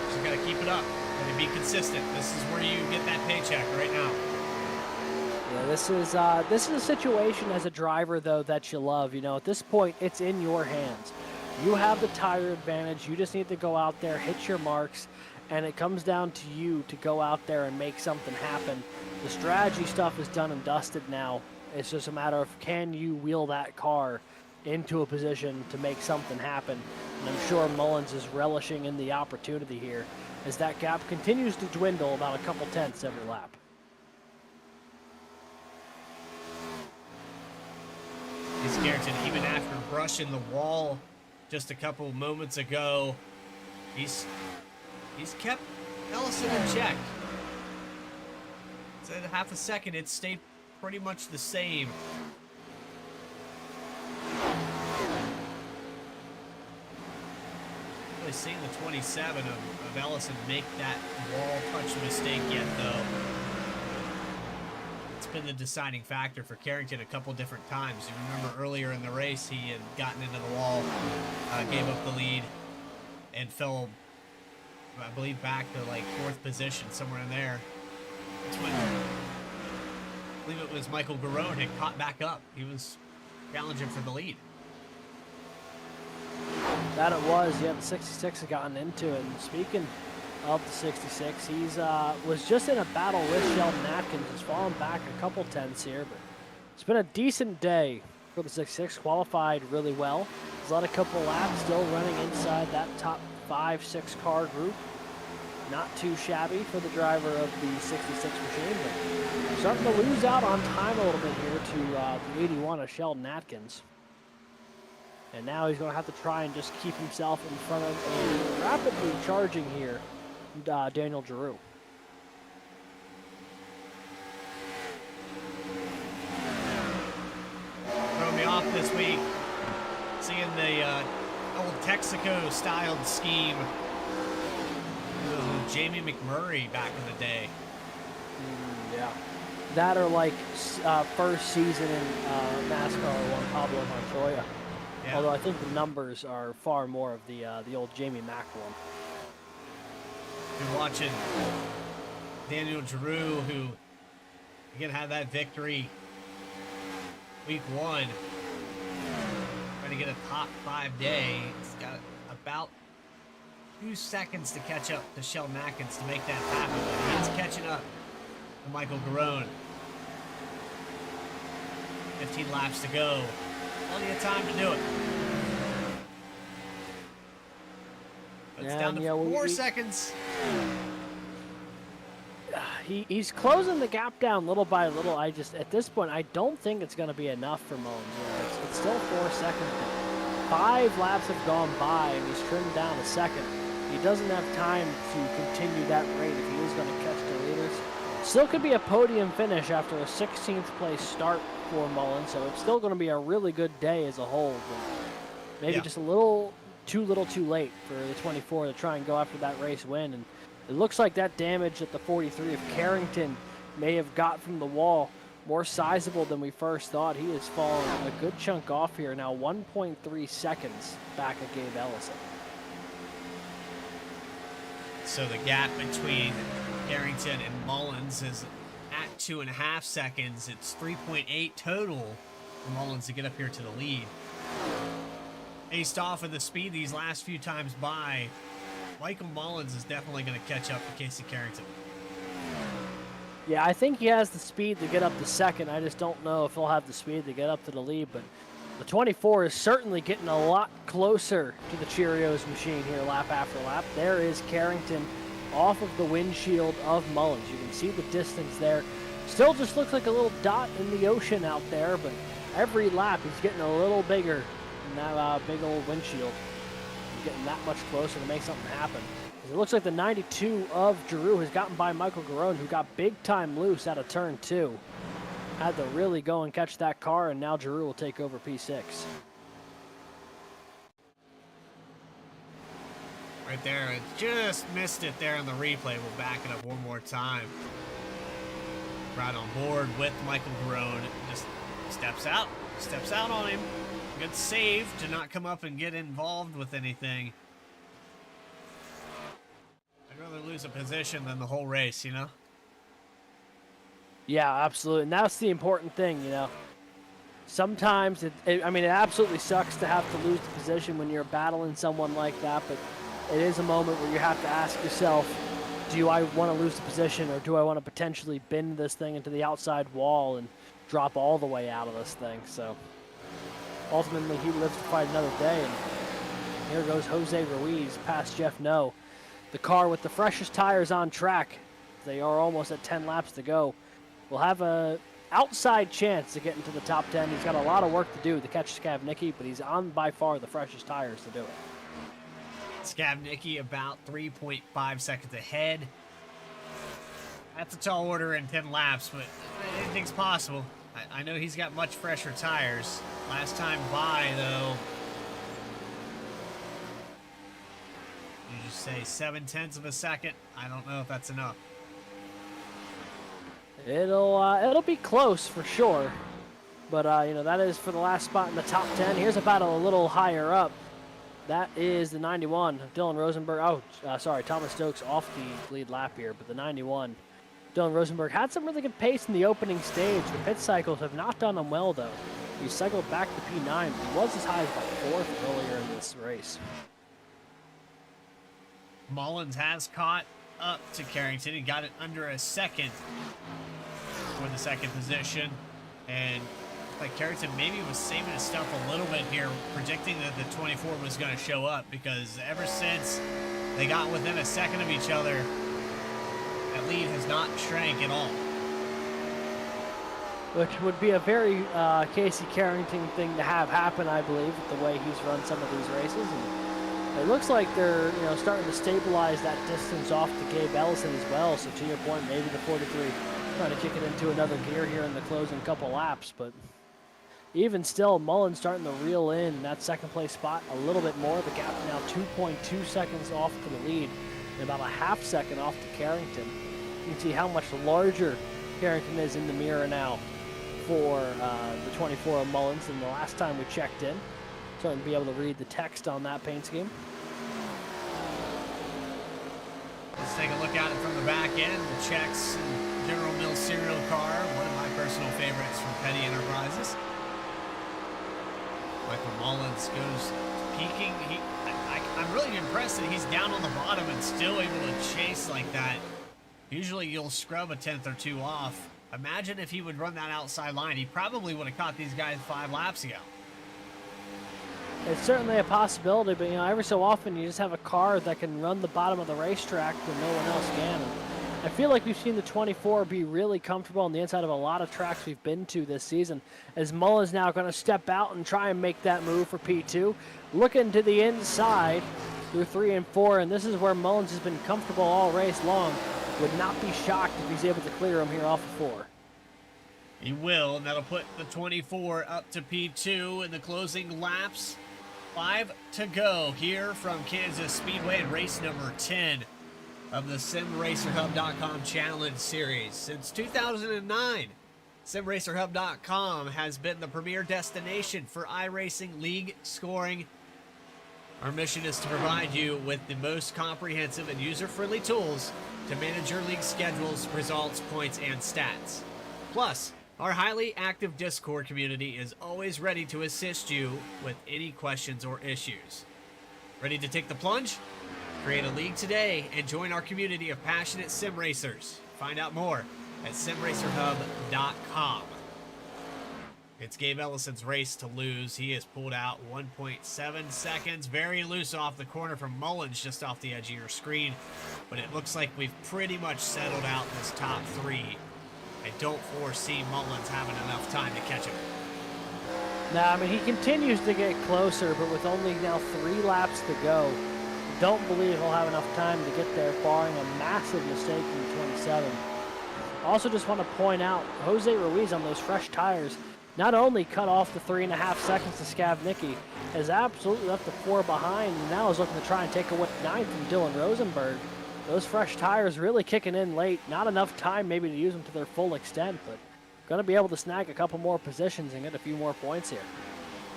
Just got to keep it up and be consistent. This is where you get that paycheck right now. Yeah, this is a situation as a driver, though, that you love. You know, at this point, it's in your hands. You have the tire advantage. You just need to go out there, hit your marks, and it comes down to you to go out there and make something happen. The strategy stuff is done and dusted now. It's just a matter of, can you wheel that car into a position to make something happen? And I'm sure Mullins is relishing in the opportunity here as that gap continues to dwindle about a couple tenths every lap. He's Carrington, even after brushing the wall just a couple moments ago, he's kept Ellison in check. It's at half a second, it stayed pretty much the same. Really seen the 27 of Ellison make that wall touch mistake yet, though. It's been the deciding factor for Carrington a couple different times. You remember earlier in the race, he had gotten into the wall, gave up the lead, and fell, I believe, back to like 4th position, somewhere in there. That's when I believe it was Michael Garone had caught back up. He was challenging for the lead. That it was. Yeah, the 66 had gotten into it. And speaking of the 66, he's was just in a battle with Sheldon Atkins. He's fallen back a couple tenths here, but it's been a decent day for the 66. Qualified really well. He's led a couple laps, still running inside that top 5-6 car group. Not too shabby for the driver of the 66 machine, but starting to lose out on time a little bit here to the 81 of Sheldon Atkins. And now he's going to have to try and just keep himself in front of a rapidly charging here, Daniel Giroux. Throwing me off this week, seeing the old Texaco-styled scheme. Jamie McMurray back in the day. Yeah. That or like first season in NASCAR Juan Pablo Montoya. Yeah. Although I think the numbers are far more of the old Jamie Mack one. You're watching Daniel Giroux, who again had that victory week 1. Trying to get a top 5 day. He's got about 2 seconds to catch up to Sheldon Atkins to make that happen. But he's catching up to Michael Garone. 15 laps to go. Plenty of time to do it. But it's down to 4 seconds. He's closing the gap down little by little. At this point, I don't think it's going to be enough for Mullins. It's still 4 seconds. 5 laps have gone by, and he's trimmed down a second. He doesn't have time to continue that rate if he is going to catch the leaders. Still could be a podium finish after a 16th place start for Mullins, so it's still going to be a really good day as a whole. But maybe just a little too late for the 24 to try and go after that race win. And it looks like that damage that the 43 of Carrington may have got from the wall more sizable than we first thought. He has fallen a good chunk off here now, 1.3 seconds back of Gabe Ellison. So the gap between Carrington and Mullins is at 2.5 seconds. It's 3.8 total for Mullins to get up here to the lead. Based off of the speed these last few times by, Michael Mullins is definitely going to catch up to Casey Carrington. Yeah, I think he has the speed to get up to second. I just don't know if he'll have the speed to get up to the lead, but the 24 is certainly getting a lot closer to the Cheerios machine here lap after lap. There is Carrington off of the windshield of Mullins. You can see the distance there. Still just looks like a little dot in the ocean out there, but every lap he's getting a little bigger in that big old windshield. He's getting that much closer to make something happen. It looks like the 92 of Giroux has gotten by Michael Garone, who got big time loose out of turn 2. Had to really go and catch that car, and now Giroux will take over P6. Right there, it just missed it there on the replay. We'll back it up one more time. Right on board with Michael Garone. Just steps out on him. Good save to not come up and get involved with anything. I'd rather lose a position than the whole race, you know? Yeah, absolutely. And that's the important thing, you know. Sometimes, it absolutely sucks to have to lose the position when you're battling someone like that, but it is a moment where you have to ask yourself, do I want to lose the position, or do I want to potentially bend this thing into the outside wall and drop all the way out of this thing? So ultimately, he lives to fight another day, and here goes Jose Ruiz past Jeff No. The car with the freshest tires on track. They are almost at 10 laps to go. Will have a outside chance to get into the top 10. He's got a lot of work to do to catch Skavnicki, but he's on by far the freshest tires to do it. Skavnicki about 3.5 seconds ahead. That's a tall order in 10 laps, but anything's possible. I know he's got much fresher tires. Last time by, though, you just say 0.7 of a second. I don't know if that's enough. It'll be close for sure, but that is for the last spot in the top 10. Here's a battle a little higher up. That is the 91, Dylan Rosenberg. Thomas Stokes off the lead lap here, but the 91, Dylan Rosenberg, had some really good pace in the opening stage. The pit cycles have not done him well, though. He cycled back to P9, but he was as high as about 4th earlier in this race. Mullins has caught up to Carrington. He got it under a second for the second position, and like Carrington maybe was saving his stuff a little bit here, predicting that the 24 was going to show up, because ever since they got within a second of each other, that lead has not shrank at all. Which would be a very Casey Carrington thing to have happen, I believe, with the way he's run some of these races. And it looks like they're starting to stabilize that distance off to Gabe Ellison as well. So to your point, maybe the 43 trying to kick it into another gear here in the closing couple laps, but even still, Mullins starting to reel in that second place spot a little bit more. The gap now 2.2 seconds off to the lead and about a half second off to Carrington. You can see how much larger Carrington is in the mirror now for the 24 of Mullins than the last time we checked in. Starting to be able to read the text on that paint scheme. Let's take a look at it from the back end. The Chex General Mills serial car, one of my personal favorites from Petty Enterprises. Michael Mullins goes peaking. I'm really impressed that he's down on the bottom and still able to chase like that. Usually you'll scrub a 10th or 2 off. Imagine if he would run that outside line. He probably would have caught these guys 5 laps ago. It's certainly a possibility, but every so often you just have a car that can run the bottom of the racetrack when no one else can. And I feel like we've seen the 24 be really comfortable on the inside of a lot of tracks we've been to this season. As Mullins now going to step out and try and make that move for P2. Looking to the inside through 3 and 4, and this is where Mullins has been comfortable all race long. Would not be shocked if he's able to clear him here off of 4. He will, and that'll put the 24 up to P2 in the closing laps. 5 to go here from Kansas Speedway in race number 10 of the SimRacerHub.com Challenge Series. Since 2009, SimRacerHub.com has been the premier destination for iRacing league scoring. Our mission is to provide you with the most comprehensive and user-friendly tools to manage your league schedules, results, points, and stats. Plus, our highly active Discord community is always ready to assist you with any questions or issues. Ready to take the plunge? Create a league today and join our community of passionate sim racers. Find out more at simracerhub.com. It's Gabe Ellison's race to lose. He has pulled out 1.7 seconds. Very loose off the corner from Mullins, just off the edge of your screen. But it looks like we've pretty much settled out this top three. I don't foresee Mullins having enough time to catch him. Now, I mean, he continues to get closer, but with only now 3 laps to go, don't believe he'll have enough time to get there, barring a massive mistake in 27. Also just want to point out, Jose Ruiz on those fresh tires not only cut off the 3.5 seconds to Skavnicki, has absolutely left the 4 behind, and now is looking to try and take away 9 from Dylan Rosenberg. Those fresh tires really kicking in late. Not enough time maybe to use them to their full extent, but going to be able to snag a couple more positions and get a few more points here.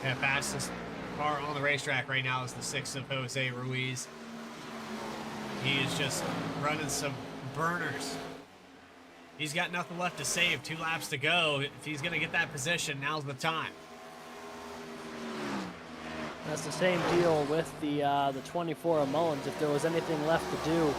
Yeah, fastest car on the racetrack right now is the 6 of Jose Ruiz. He is just running some burners. He's got nothing left to save. 2 laps to go. If he's going to get that position, now's the time. That's the same deal with the 24 of Mullins. If there was anything left to do,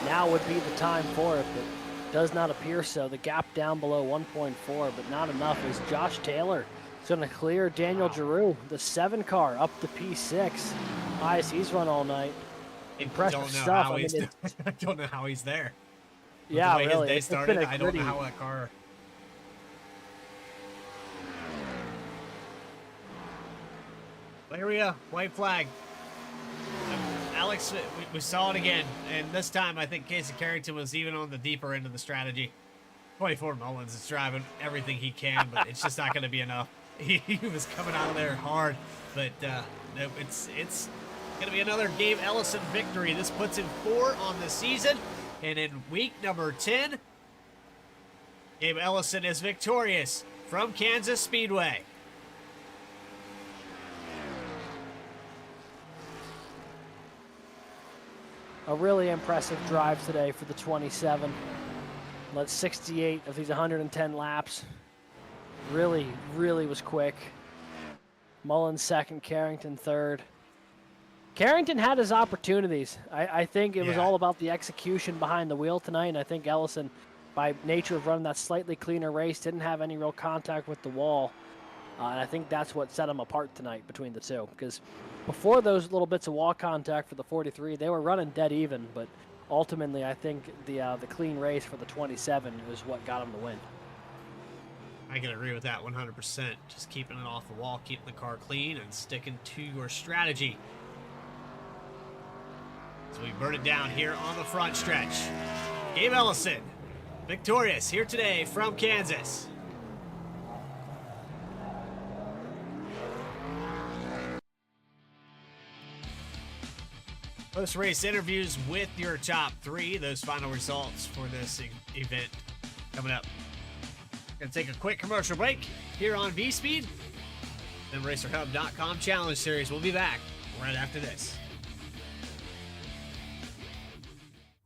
now would be the time for it, but does not appear so. The gap down below 1.4, but not enough as Josh Taylor is going to clear Daniel Giroux, the 7 car, up to P6. Highest he's run all night. Impressive stuff. I don't know how he's there. Yeah, the way really. His day started, I don't know how that car. Well, here we go. White flag. Alex, we saw it again, and this time I think Casey Carrington was even on the deeper end of the strategy. 24 Mullins is driving everything he can, but it's just not going to be enough. He was coming out of there hard, but it's going to be another Gabe Ellison victory. This puts him 4 on the season. And in week number 10, Gabe Ellison is victorious from Kansas Speedway. A really impressive drive today for the 27. Led 68 of these 110 laps. Really, really was quick. Mullins second, Carrington third. Carrington had his opportunities. I think it was all about the execution behind the wheel tonight, and I think Ellison, by nature of running that slightly cleaner race, didn't have any real contact with the wall. And I think that's what set them apart tonight between the two, because before those little bits of wall contact for the 43, they were running dead even, but ultimately I think the clean race for the 27 was what got them the win. I can agree with that 100%. Just keeping it off the wall, keeping the car clean, and sticking to your strategy. So we burn it down here on the front stretch. Gabe Ellison, victorious here today from Kansas. Post-race interviews with your top 3. Those final results for this event coming up. Gonna take a quick commercial break here on V-Speed. Then RacerHub.com Challenge Series. We'll be back right after this.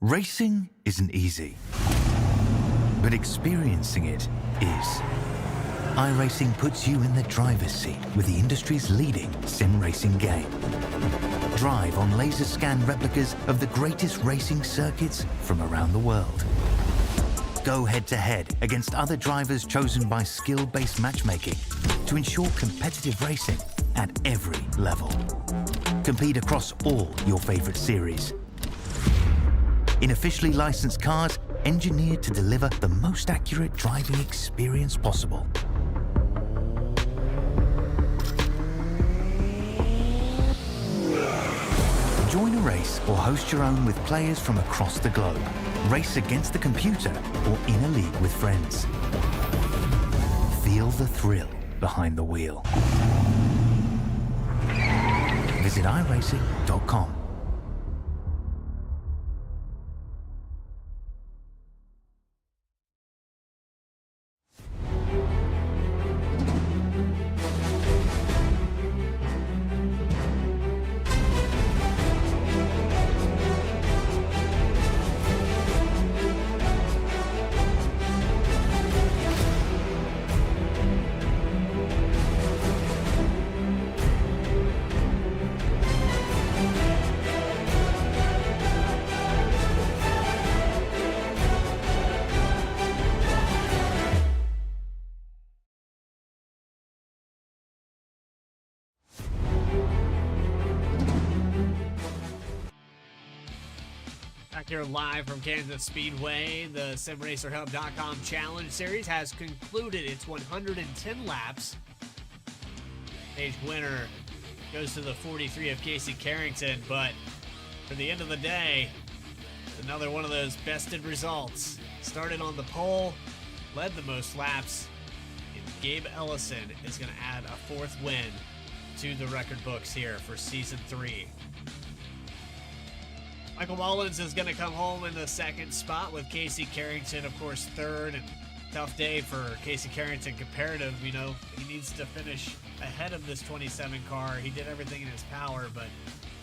Racing isn't easy, but experiencing it is. iRacing puts you in the driver's seat with the industry's leading sim racing game. Drive on laser scan replicas of the greatest racing circuits from around the world. Go head-to-head against other drivers chosen by skill-based matchmaking to ensure competitive racing at every level. Compete across all your favorite series. In officially licensed cars, engineered to deliver the most accurate driving experience possible. Join a race or host your own with players from across the globe. Race against the computer or in a league with friends. Feel the thrill behind the wheel. Visit iRacing.com. Back here live from Kansas Speedway, the SimRacerHub.com Challenge Series has concluded its 110 laps. Stage winner goes to the 43 of Casey Carrington, but for the end of the day, another one of those bested results. Started on the pole, led the most laps, and Gabe Ellison is going to add a fourth win to the record books here for Season 3. Michael Mullins is going to come home in the second spot with Casey Carrington, of course, third. And tough day for Casey Carrington comparative. You know, he needs to finish ahead of this 27 car. He did everything in his power, but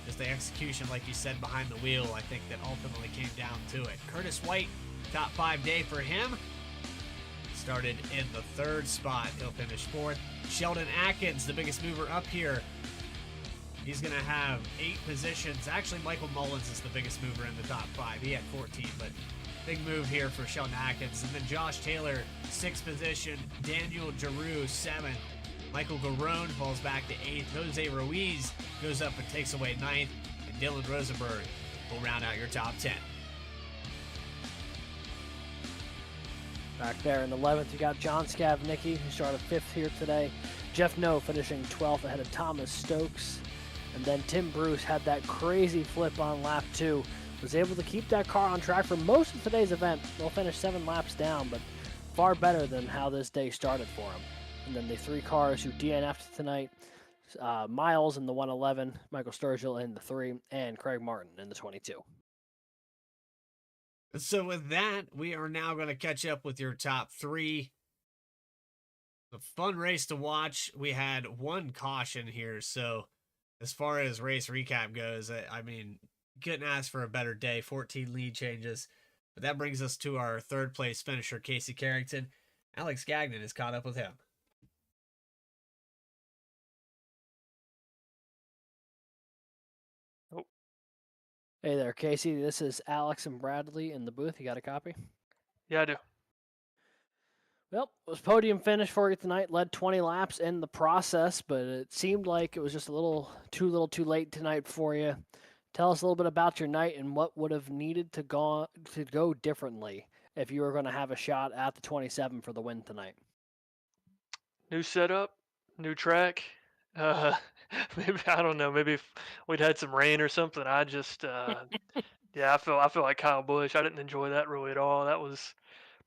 just the execution, like you said, behind the wheel, I think that ultimately came down to it. Curtis White, top 5 day for him. Started in the third spot. He'll finish fourth. Sheldon Atkins, the biggest mover up here. He's going to have 8 positions. Actually, Michael Mullins is the biggest mover in the top 5. He had 14, but big move here for Sheldon Atkins. And then Josh Taylor, 6th position. Daniel Giroux, 7th. Michael Garone falls back to 8th. Jose Ruiz goes up and takes away 9th. And Dylan Rosenberg will round out your top 10. Back there in 11th, you got John Scavnicki, who started 5th here today. Jeff No finishing 12th ahead of Thomas Stokes. And then Tim Bruce had that crazy flip on lap 2. Was able to keep that car on track for most of today's event. They'll finish 7 laps down, but far better than how this day started for him. And then the 3 cars who DNF'd tonight, Miles in the 111, Michael Sturgill in the 3, and Craig Martin in the 22. So with that, we are now going to catch up with your top 3. A fun race to watch. We had 1 caution here, so as far as race recap goes, I mean, couldn't ask for a better day. 14 lead changes. But that brings us to our 3rd place finisher, Casey Carrington. Alex Gagnon is caught up with him. Oh. Hey there, Casey. This is Alex and Bradley in the booth. You got a copy? Yeah, I do. Well, it was podium finish for you tonight. Led 20 laps in the process, but it seemed like it was just a little too late tonight for you. Tell us a little bit about your night and what would have needed to go differently if you were going to have a shot at the 27 for the win tonight. New setup, new track. Uh, maybe I don't know. Maybe if we'd had some rain or something. I just, yeah, I feel like Kyle Busch. I didn't enjoy that really at all. That was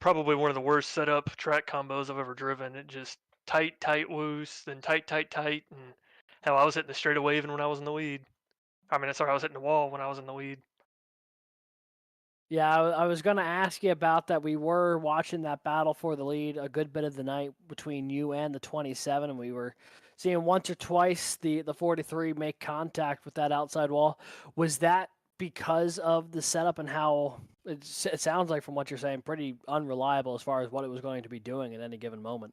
probably one of the worst setup track combos I've ever driven. It just tight, loose, then tight, and hell, I was hitting the straightaway even when I was in the lead. I mean, sorry, I was hitting the wall when I was in the lead. Yeah, I was going to ask you about that. We were watching that battle for the lead a good bit of the night between you and the 27, and we were seeing once or twice the 43 make contact with that outside wall. Was that because of the setup and how it sounds like from what you're saying, pretty unreliable as far as what it was going to be doing at any given moment?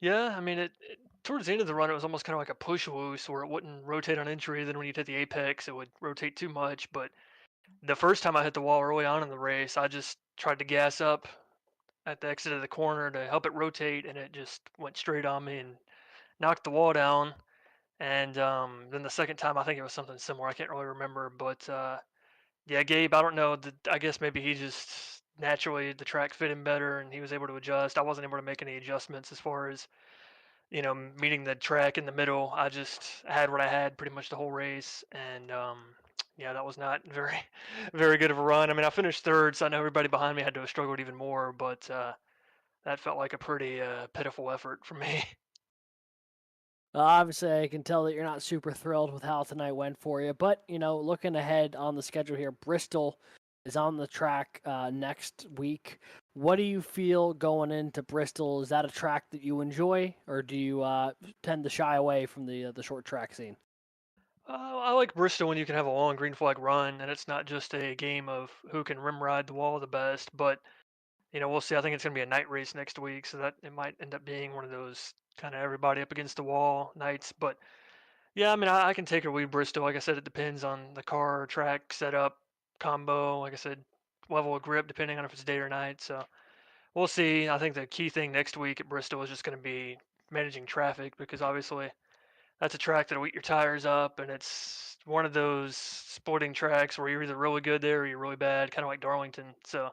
Yeah, I mean, towards the end of the run, it was almost kind of like a push loose where it wouldn't rotate on entry. Then when you hit the apex, it would rotate too much. But the first time I hit the wall early on in the race, I just tried to gas up at the exit of the corner to help it rotate, and it just went straight on me and knocked the wall down. And then the second time, I think it was something similar. I can't really remember, but yeah, Gabe, I don't know. I guess maybe he just naturally the track fit him better, and he was able to adjust. I wasn't able to make any adjustments as far as meeting the track in the middle. I just had what I had pretty much the whole race, and yeah, that was not very, very good of a run. I mean, I finished third, so I know everybody behind me had to have struggled even more, but that felt like a pretty pitiful effort for me. Obviously, I can tell that you're not super thrilled with how tonight went for you. But, looking ahead on the schedule here, Bristol is on the track next week. What do you feel going into Bristol? Is that a track that you enjoy, or do you tend to shy away from the short track scene? I like Bristol when you can have a long green flag run, and it's not just a game of who can rim ride the wall the best, but we'll see. I think it's going to be a night race next week, so that it might end up being one of those kind of everybody up against the wall nights. But yeah, I mean, I can take or leave Bristol. Like I said, it depends on the car, track, setup, combo. Like I said, level of grip, depending on if it's day or night. So we'll see. I think the key thing next week at Bristol is just going to be managing traffic because obviously that's a track that'll eat your tires up, and it's one of those sporting tracks where you're either really good there or you're really bad, kind of like Darlington. So,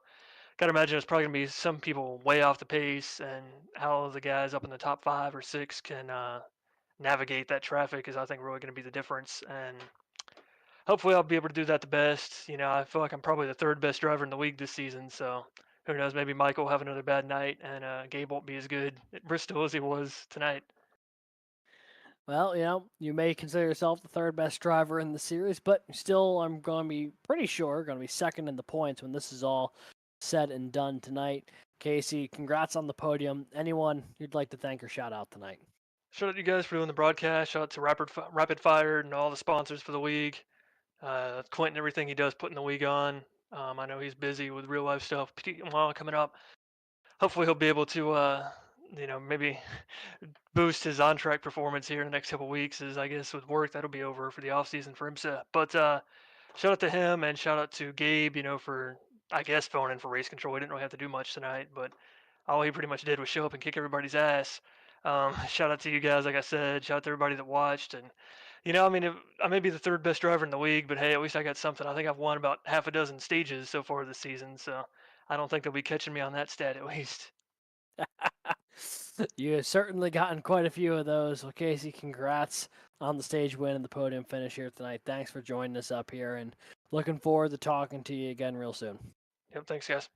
gotta imagine it's probably gonna be some people way off the pace, and how the guys up in the top 5 or 6 can navigate that traffic is, I think, really gonna be the difference. And hopefully, I'll be able to do that the best. I feel like I'm probably the third best driver in the league this season, so who knows? Maybe Michael will have another bad night, and Gabe won't be as good at Bristol as he was tonight. Well, you may consider yourself the third best driver in the series, but still, I'm going to be pretty sure going to be second in the points when this is all said and done tonight. Casey, congrats on the podium. Anyone you'd like to thank or shout out tonight? Shout out to you guys for doing the broadcast. Shout out to Rapid Fire and all the sponsors for the league. Quentin, everything he does putting the league on. I know he's busy with real life stuff coming up. Hopefully, he'll be able to, maybe boost his on-track performance here in the next couple weeks. As I guess with work that'll be over for the off season for IMSA. But shout out to him and shout out to Gabe. For I guess filling in for race control. He didn't really have to do much tonight, but all he pretty much did was show up and kick everybody's ass. Shout out to you guys, like I said. Shout out to everybody that watched. And I may be the third best driver in the league, but hey, at least I got something. I think I've won about half a dozen stages so far this season, so I don't think they'll be catching me on that stat at least. You have certainly gotten quite a few of those. Well, Casey, congrats on the stage win and the podium finish here tonight. Thanks for joining us up here, and looking forward to talking to you again real soon. Yep, thanks, guys.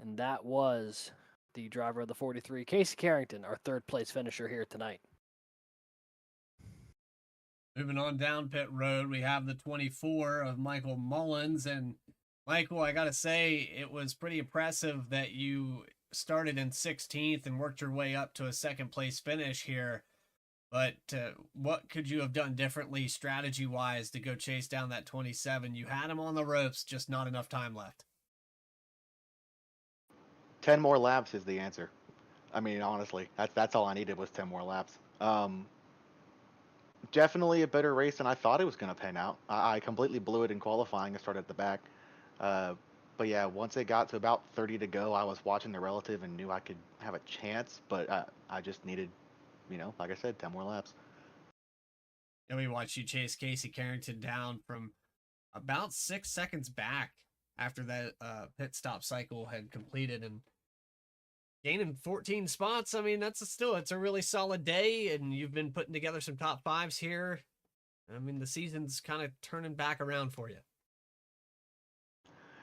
And that was the driver of the 43, Casey Carrington, our third place finisher here tonight. Moving on down pit road, we have the 24 of Michael Mullins. And Michael, I got to say, it was pretty impressive that you started in 16th and worked your way up to a second place finish here. But what could you have done differently strategy-wise to go chase down that 27? You had him on the ropes, just not enough time left. 10 more laps is the answer. I mean, honestly, that's all I needed was 10 more laps. Definitely a better race than I thought it was going to pan out. I completely blew it in qualifying and started at the back. But yeah, once it got to about 30 to go, I was watching the relative and knew I could have a chance, but I just needed, like I said, 10 more laps. And we watched you chase Casey Carrington down from about 6 seconds back after that pit stop cycle had completed, and gaining 14 spots. I mean, it's a really solid day, and you've been putting together some top fives here. I mean, the season's kind of turning back around for you.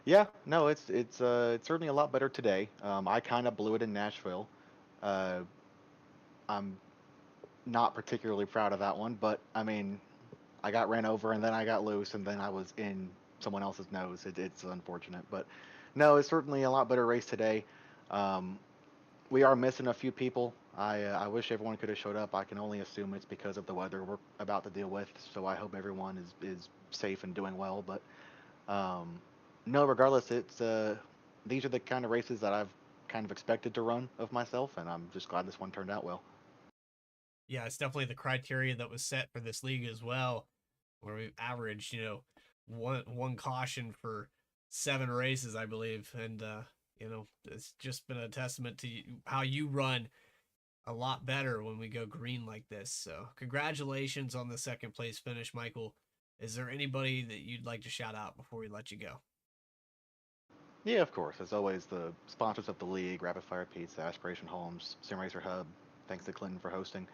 Yeah, no, it's certainly a lot better today. I kind of blew it in Nashville. I'm not particularly proud of that one, but I mean, I got ran over and then I got loose and then I was in someone else's nose. It's unfortunate, but no, it's certainly a lot better race today. We are missing a few people. I wish everyone could have showed up. I can only assume it's because of the weather we're about to deal with. So I hope everyone is safe and doing well. But no, regardless, it's these are the kind of races that I've kind of expected to run of myself, and I'm just glad this one turned out well. Yeah, it's definitely the criteria that was set for this league as well, where we've averaged, one caution for 7 races, I believe, and it's just been a testament to how you run a lot better when we go green like this. So congratulations on the second place finish, Michael. Is there anybody that you'd like to shout out before we let you go? Yeah, of course. As always, the sponsors of the league, Rapid Fire Pizza, Aspiration Homes, Sim Racer Hub. Thanks to Clinton for hosting.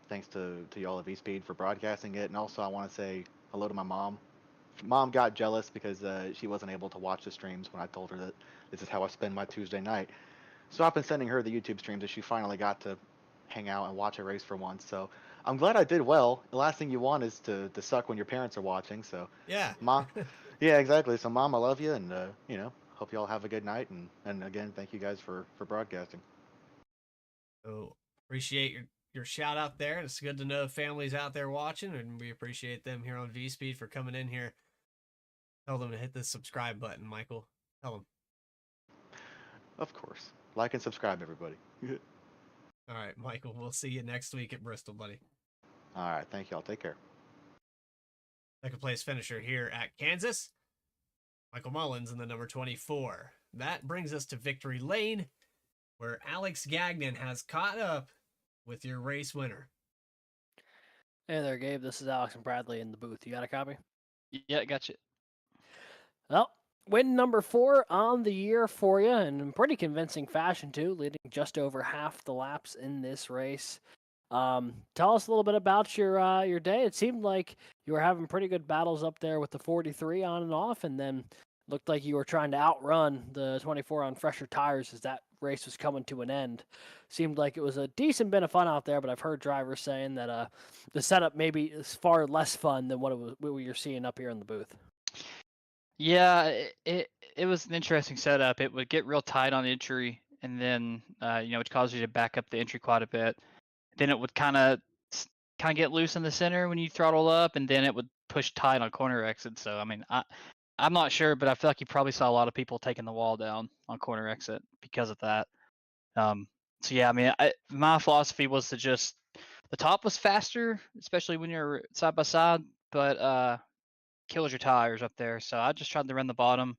Thanks to y'all at V-Speed for broadcasting it. And also I want to say hello to my mom. Mom got jealous because she wasn't able to watch the streams when I told her that this is how I spend my Tuesday night. So I've been sending her the YouTube streams and she finally got to hang out and watch a race for once. So I'm glad I did well. The last thing you want is to suck when your parents are watching. So Yeah. Mom, yeah, exactly. So Mom, I love you, and hope you all have a good night. And again, thank you guys for broadcasting. So appreciate your shout out there. It's good to know families out there watching, and we appreciate them here on V-Speed for coming in here. Tell them to hit the subscribe button, Michael. Tell them. Of course. Like and subscribe, everybody. All right, Michael, we'll see you next week at Bristol, buddy. All right, thank y'all. Take care. Second place finisher here at Kansas, Michael Mullins in the number 24. That brings us to Victory Lane, where Alex Gagnon has caught up with your race winner. Hey there, Gabe. This is Alex and Bradley in the booth. You got a copy? Yeah, gotcha. Well, win number 4 on the year for you, and in pretty convincing fashion, too, leading just over half the laps in this race. Tell us a little bit about your day. It seemed like you were having pretty good battles up there with the 43 on and off, and then looked like you were trying to outrun the 24 on fresher tires as that race was coming to an end. Seemed like it was a decent bit of fun out there, but I've heard drivers saying that the setup maybe is far less fun than what you're seeing up here in the booth. Yeah, it was an interesting setup. It would get real tight on entry, and then it caused you to back up the entry quite a bit. Then it would kind of get loose in the center when you throttle up, and then it would push tight on corner exit. So I mean, I'm not sure, but I feel like you probably saw a lot of people taking the wall down on corner exit because of that. So yeah, I mean, my philosophy was to just the top was faster, especially when you're side by side, but kills your tires up there. So I just tried to run the bottom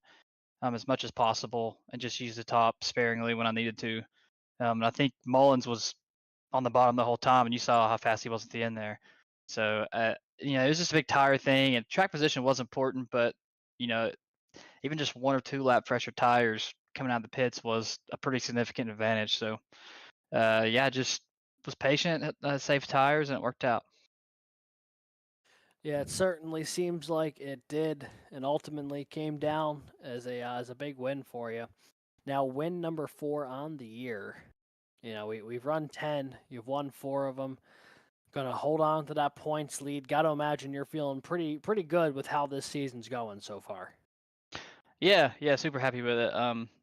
as much as possible and just use the top sparingly when I needed to. And I think Mullins was on the bottom the whole time, and you saw how fast he was at the end there. So it was just a big tire thing, and track position was important, but even just 1 or 2 lap pressure tires coming out of the pits was a pretty significant advantage. So just was patient, saved tires, and it worked out. Yeah, it certainly seems like it did, and ultimately came down as a big win for you. Now, win number 4 on the year. We've run 10. You've won 4 of them. Gonna hold on to that points lead. Got to imagine you're feeling pretty good with how this season's going so far. Yeah, super happy with it.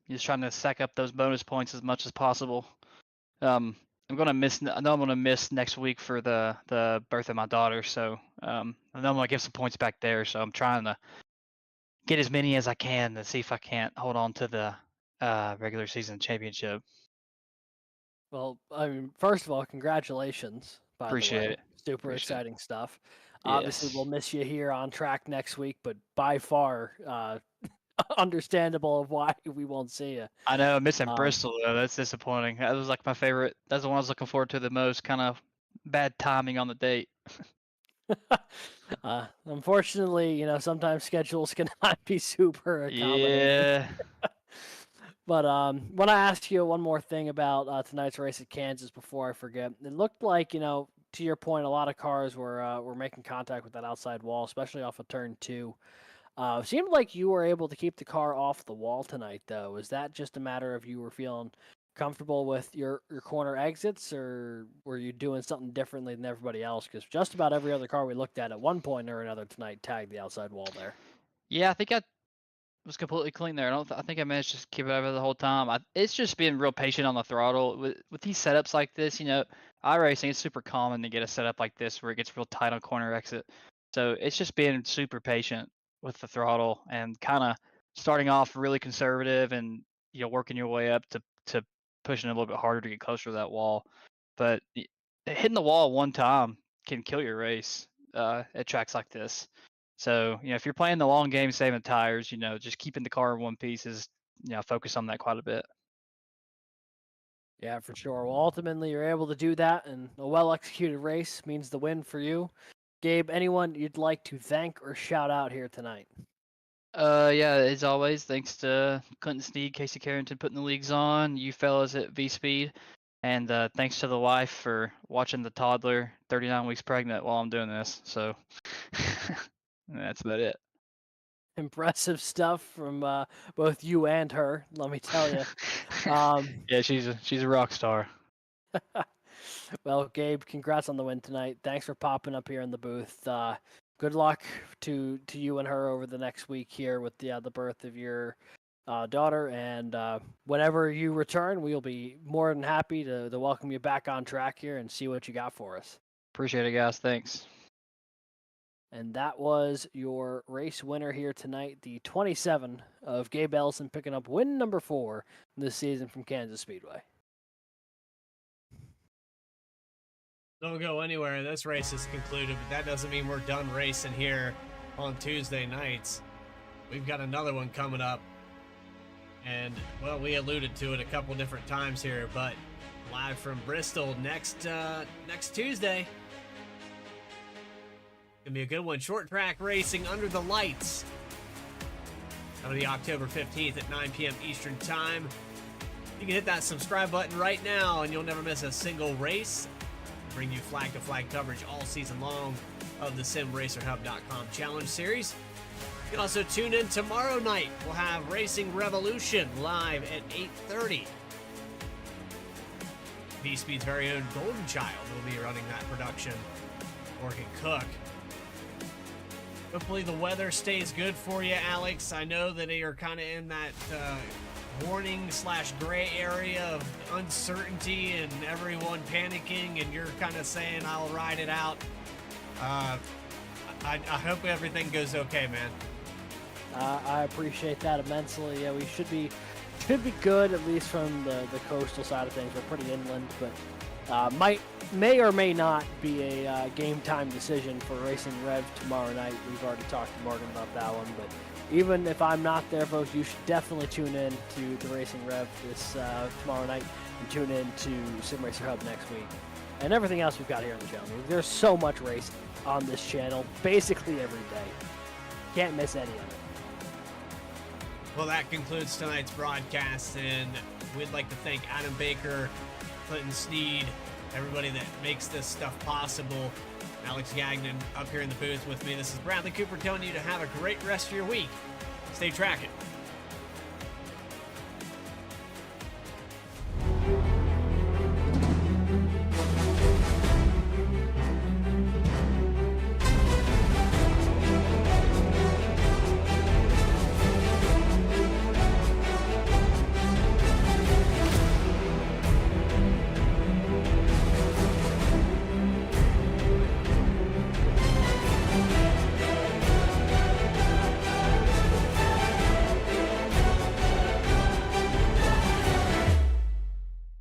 Just trying to stack up those bonus points as much as possible. I know I'm gonna miss next week for the birth of my daughter, so I know I'm gonna give some points back there. So I'm trying to get as many as I can to see if I can't hold on to the regular season championship. Well, I mean, first of all, congratulations, by the Appreciate way. it. Super Appreciate it. exciting stuff. Obviously, Yes. we'll miss you here on track next week, but by far understandable of why we won't see you. I know, missing Um, Bristol though. That's disappointing. That was like my favorite. That's the one I was looking forward to the most. Kind of bad timing on the date. Unfortunately, sometimes schedules cannot be super accommodating. Yeah. But want to ask you one more thing about tonight's race at Kansas before I forget. It looked like, to your point, a lot of cars were making contact with that outside wall, especially off of turn 2. Seemed like you were able to keep the car off the wall tonight, though. Is that just a matter of you were feeling comfortable with your corner exits, or were you doing something differently than everybody else? Because just about every other car we looked at one point or another tonight tagged the outside wall there. Yeah, I think I was completely clean there. I think I managed to keep it over the whole time. It's just being real patient on the throttle with these setups like this. iRacing, it's super common to get a setup like this where it gets real tight on corner exit. So it's just being super patient with the throttle and kind of starting off really conservative and working your way up to pushing a little bit harder to get closer to that wall. But hitting the wall one time can kill your race at tracks like this. So, if you're playing the long game, saving tires, just keeping the car in one piece is, focus on that quite a bit. Yeah, for sure. Well, ultimately, you're able to do that, and a well-executed race means the win for you. Gabe, anyone you'd like to thank or shout out here tonight? Yeah, as always, thanks to Clinton Sneed, Casey Carrington putting the leagues on, you fellas at V-Speed, and thanks to the wife for watching the toddler 39 weeks pregnant while I'm doing this. So that's about it. Impressive stuff from both you and her, let me tell you. Yeah, she's a rock star. Well, Gabe, congrats on the win tonight. Thanks for popping up here in the booth. Good luck to you and her over the next week here with the birth of your daughter. And whenever you return, we'll be more than happy to welcome you back on track here and see what you got for us. Appreciate it, guys. Thanks. And that was your race winner here tonight, the 27 of Gabe Ellison, picking up win number 4 this season from Kansas Speedway. Don't go anywhere. This race is concluded, but that doesn't mean we're done racing here on Tuesday nights. We've got another one coming up. And, well, we alluded to it a couple different times here, but live from Bristol next Tuesday. Gonna be a good one. Short track racing under the lights. That'll be October 15th at 9 p.m. Eastern Time. You can hit that subscribe button right now and you'll never miss a single race. Bring you flag-to-flag coverage all season long of the SimRacerHub.com Challenge Series. You can also tune in tomorrow night. We'll have Racing Revolution live at 8:30. V-Speed's very own Golden Child will be running that production. Morgan Cook. Hopefully the weather stays good for you, Alex. I know that you're kind of in that warning/gray area of uncertainty and everyone panicking, and you're kind of saying, I'll ride it out. I hope everything goes okay, man. I appreciate that immensely. Yeah, we should be good, at least from the coastal side of things. We're pretty inland, but may or may not be a game time decision for Racing Rev tomorrow night. We've already talked to Morgan about that one, but even if I'm not there, folks, you should definitely tune in to the Racing Rev this tomorrow night and tune in to Sim Racer Hub next week and everything else we've got here on the channel. There's so much racing on this channel basically every day. Can't miss any of it. Well, that concludes tonight's broadcast, and we'd like to thank Adam Baker, Clinton Sneed, everybody that makes this stuff possible. Alex Gagnon up here in the booth with me. This is Bradley Cooper telling you to have a great rest of your week. Stay tracking.